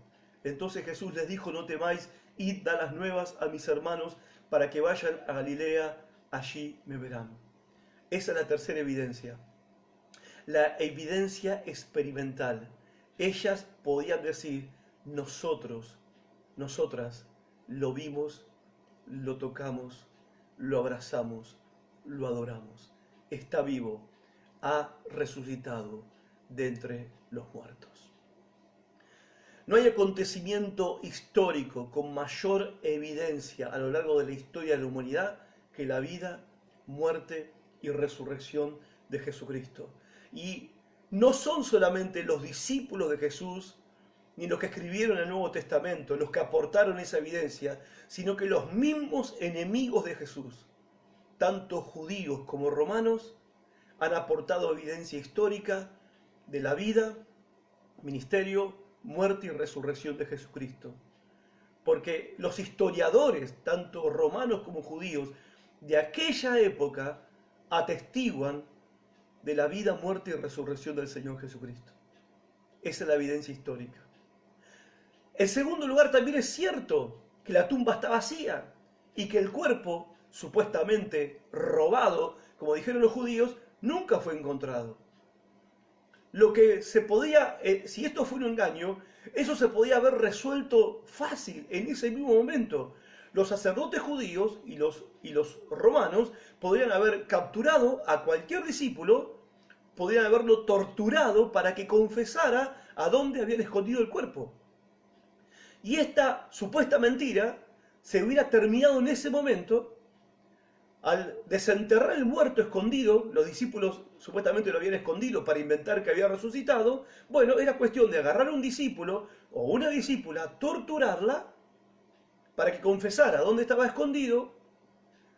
Entonces Jesús les dijo, no temáis, id, da las nuevas a mis hermanos para que vayan a Galilea, allí me verán. Esa es la tercera evidencia. La evidencia experimental. Ellas podían decir, nosotras, lo vimos, lo tocamos, lo abrazamos, lo adoramos. Está vivo, ha resucitado de entre los muertos. No hay acontecimiento histórico con mayor evidencia a lo largo de la historia de la humanidad que la vida, muerte y resurrección de Jesucristo. Y no son solamente los discípulos de Jesús, ni los que escribieron el Nuevo Testamento, los que aportaron esa evidencia, sino que los mismos enemigos de Jesús, tanto judíos como romanos, han aportado evidencia histórica de la vida, ministerio, muerte y resurrección de Jesucristo. Porque los historiadores, tanto romanos como judíos, de aquella época, atestiguan de la vida, muerte y resurrección del Señor Jesucristo. Esa es la evidencia histórica. En segundo lugar, también es cierto que la tumba está vacía y que el cuerpo, supuestamente robado, como dijeron los judíos, nunca fue encontrado. Lo que se podía, si esto fue un engaño, eso se podía haber resuelto fácil en ese mismo momento. Los sacerdotes judíos y los romanos podrían haber capturado a cualquier discípulo, podrían haberlo torturado para que confesara a dónde habían escondido el cuerpo. Y esta supuesta mentira se hubiera terminado en ese momento. Al desenterrar el muerto escondido, los discípulos supuestamente lo habían escondido para inventar que había resucitado. Bueno, era cuestión de agarrar a un discípulo o una discípula, torturarla para que confesara dónde estaba escondido,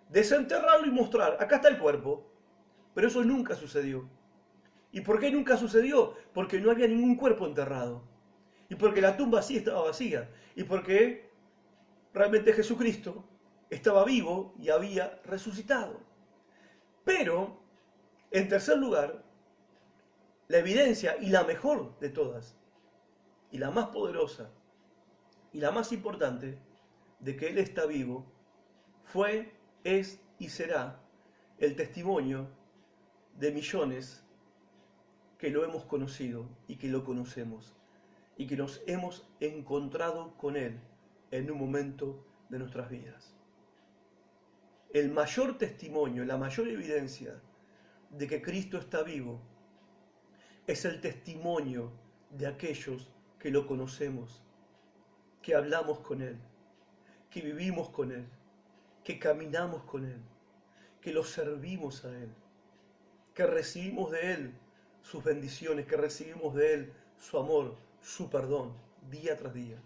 desenterrarlo y mostrar, acá está el cuerpo. Pero eso nunca sucedió. ¿Y por qué nunca sucedió? Porque no había ningún cuerpo enterrado. Y porque la tumba sí estaba vacía. Y porque realmente Jesucristo estaba vivo y había resucitado. Pero, en tercer lugar, la evidencia, y la mejor de todas, y la más poderosa, y la más importante, de que Él está vivo, fue, es y será el testimonio de millones que lo hemos conocido y que lo conocemos, y que nos hemos encontrado con Él en un momento de nuestras vidas. El mayor testimonio, la mayor evidencia de que Cristo está vivo es el testimonio de aquellos que lo conocemos, que hablamos con Él, que vivimos con Él, que caminamos con Él, que lo servimos a Él, que recibimos de Él sus bendiciones, que recibimos de Él su amor, su perdón, día tras día,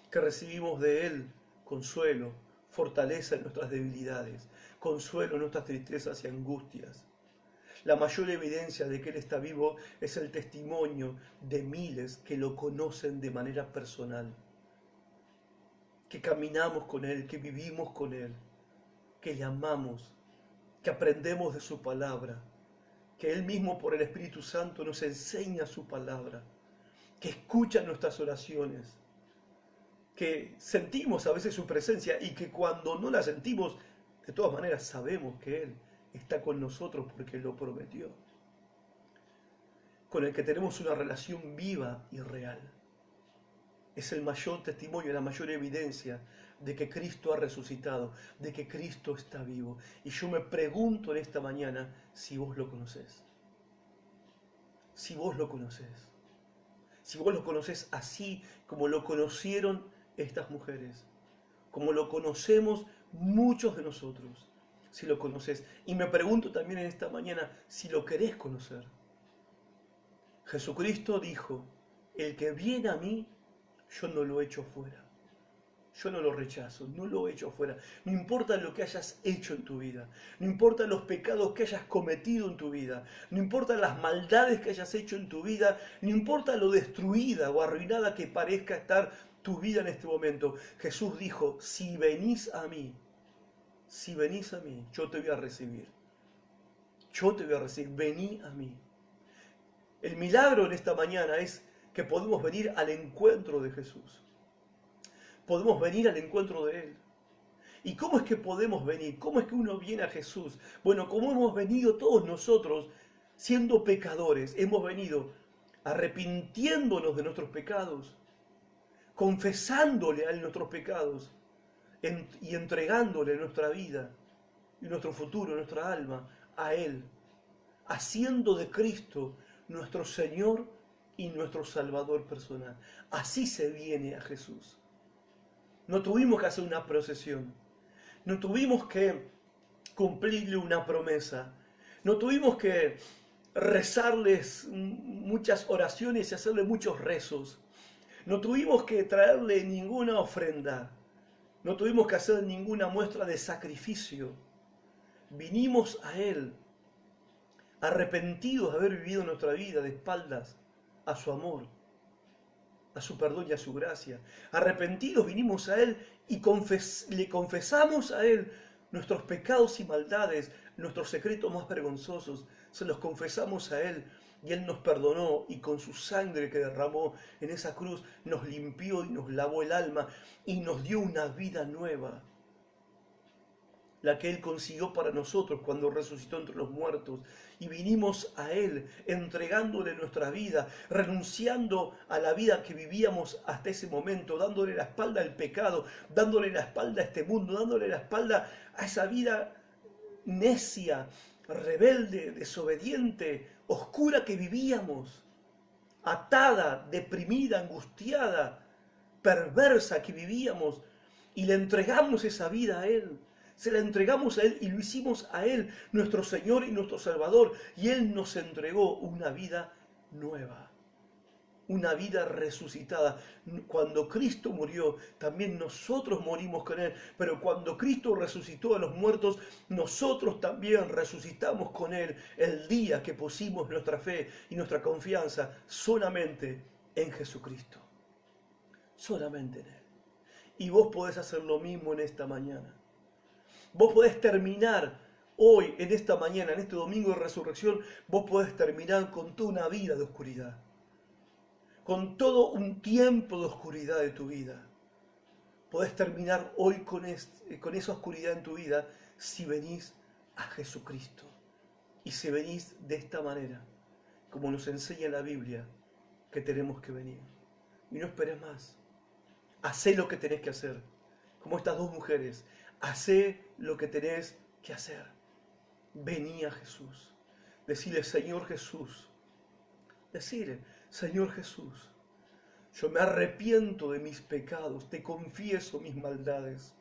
que recibimos de Él consuelo, fortaleza en nuestras debilidades, consuelo en nuestras tristezas y angustias. La mayor evidencia de que Él está vivo es el testimonio de miles que lo conocen de manera personal, que caminamos con Él, que vivimos con Él, que le amamos, que aprendemos de su palabra, que Él mismo por el Espíritu Santo nos enseña su palabra, que escucha nuestras oraciones, que sentimos a veces su presencia y que cuando no la sentimos, de todas maneras sabemos que Él está con nosotros porque lo prometió, con el que tenemos una relación viva y real. Es el mayor testimonio, la mayor evidencia de que Cristo ha resucitado, de que Cristo está vivo. Y yo me pregunto en esta mañana si vos lo conocés. Si vos lo conocés. si vos lo conocés así como lo conocieron estas mujeres, como lo conocemos muchos de nosotros, si lo conoces. Y me pregunto también en esta mañana si lo querés conocer. Jesucristo dijo, el que viene a mí, yo no lo echo fuera. Yo no lo rechazo, no lo echo fuera. No importa lo que hayas hecho en tu vida, no importa los pecados que hayas cometido en tu vida, no importa las maldades que hayas hecho en tu vida, no importa lo destruida o arruinada que parezca estar tu vida en este momento. Jesús dijo, si venís a mí, yo te voy a recibir. Yo te voy a recibir, vení a mí. El milagro en esta mañana es que podemos venir al encuentro de Jesús. Podemos venir al encuentro de Él. ¿Y cómo es que podemos venir? ¿Cómo es que uno viene a Jesús? Bueno, como hemos venido todos nosotros siendo pecadores, hemos venido arrepintiéndonos de nuestros pecados, confesándole a Él nuestros pecados y entregándole nuestra vida y nuestro futuro, nuestra alma a Él, haciendo de Cristo nuestro Señor y nuestro Salvador personal. Así se viene a Jesús. No tuvimos que hacer una procesión, no tuvimos que cumplirle una promesa, no tuvimos que rezarles muchas oraciones y hacerle muchos rezos, no tuvimos que traerle ninguna ofrenda, no tuvimos que hacer ninguna muestra de sacrificio. Vinimos a Él, arrepentidos de haber vivido nuestra vida de espaldas a su amor, a su perdón y a su gracia. Arrepentidos vinimos a Él y le confesamos a Él nuestros pecados y maldades, nuestros secretos más vergonzosos. Se los confesamos a Él y Él nos perdonó y con su sangre que derramó en esa cruz nos limpió y nos lavó el alma y nos dio una vida nueva, la que Él consiguió para nosotros cuando resucitó entre los muertos. Y vinimos a Él entregándole nuestra vida, renunciando a la vida que vivíamos hasta ese momento, dándole la espalda al pecado, dándole la espalda a este mundo, dándole la espalda a esa vida necia, rebelde, desobediente, oscura que vivíamos, atada, deprimida, angustiada, perversa que vivíamos, y le entregamos esa vida a Él. Se la entregamos a Él y lo hicimos a Él, nuestro Señor y nuestro Salvador. Y Él nos entregó una vida nueva, una vida resucitada. Cuando Cristo murió, también nosotros morimos con Él. Pero cuando Cristo resucitó a los muertos, nosotros también resucitamos con Él el día que pusimos nuestra fe y nuestra confianza solamente en Jesucristo. Solamente en Él. Y vos podés hacer lo mismo en esta mañana. Vos podés terminar hoy, en esta mañana, en este domingo de resurrección, vos podés terminar con toda una vida de oscuridad, con todo un tiempo de oscuridad de tu vida. Podés terminar hoy con esa oscuridad en tu vida si venís a Jesucristo. Y si venís de esta manera, como nos enseña la Biblia, que tenemos que venir. Y no esperes más. Hacé lo que tenés que hacer. Como estas dos mujeres. Hacé lo que tenés que hacer. Vení a Jesús. Decile, Señor Jesús. Decile, Señor Jesús, yo me arrepiento de mis pecados. Te confieso mis maldades.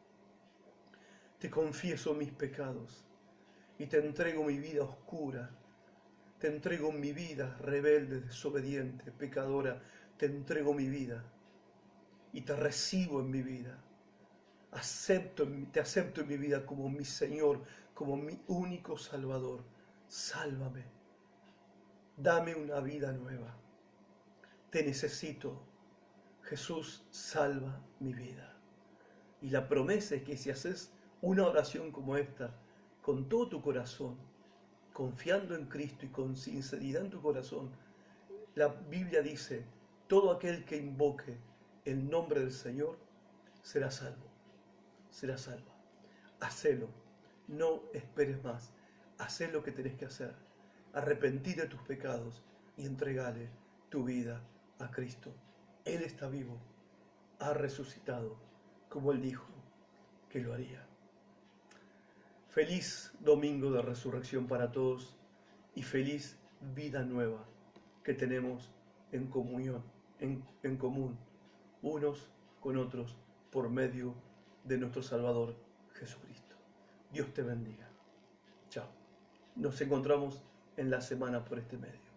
Te confieso mis pecados. Y te entrego mi vida oscura. Te entrego mi vida rebelde, desobediente, pecadora. Te entrego mi vida. Y te recibo en mi vida. Te acepto en mi vida como mi Señor, como mi único Salvador. Sálvame. Dame una vida nueva. Te necesito. Jesús, salva mi vida. Y la promesa es que si haces una oración como esta, con todo tu corazón, confiando en Cristo y con sinceridad en tu corazón, la Biblia dice, todo aquel que invoque el nombre del Señor será salvo. Será salva. Hacelo. No esperes más. Hacé lo que tenés que hacer. Arrepentir de tus pecados y entregale tu vida a Cristo. Él está vivo. Ha resucitado, como Él dijo que lo haría. Feliz domingo de resurrección para todos y feliz vida nueva que tenemos en comunión en común unos con otros por medio de nuestro Salvador Jesucristo. Dios te bendiga. Chao. Nos encontramos en la semana por este medio.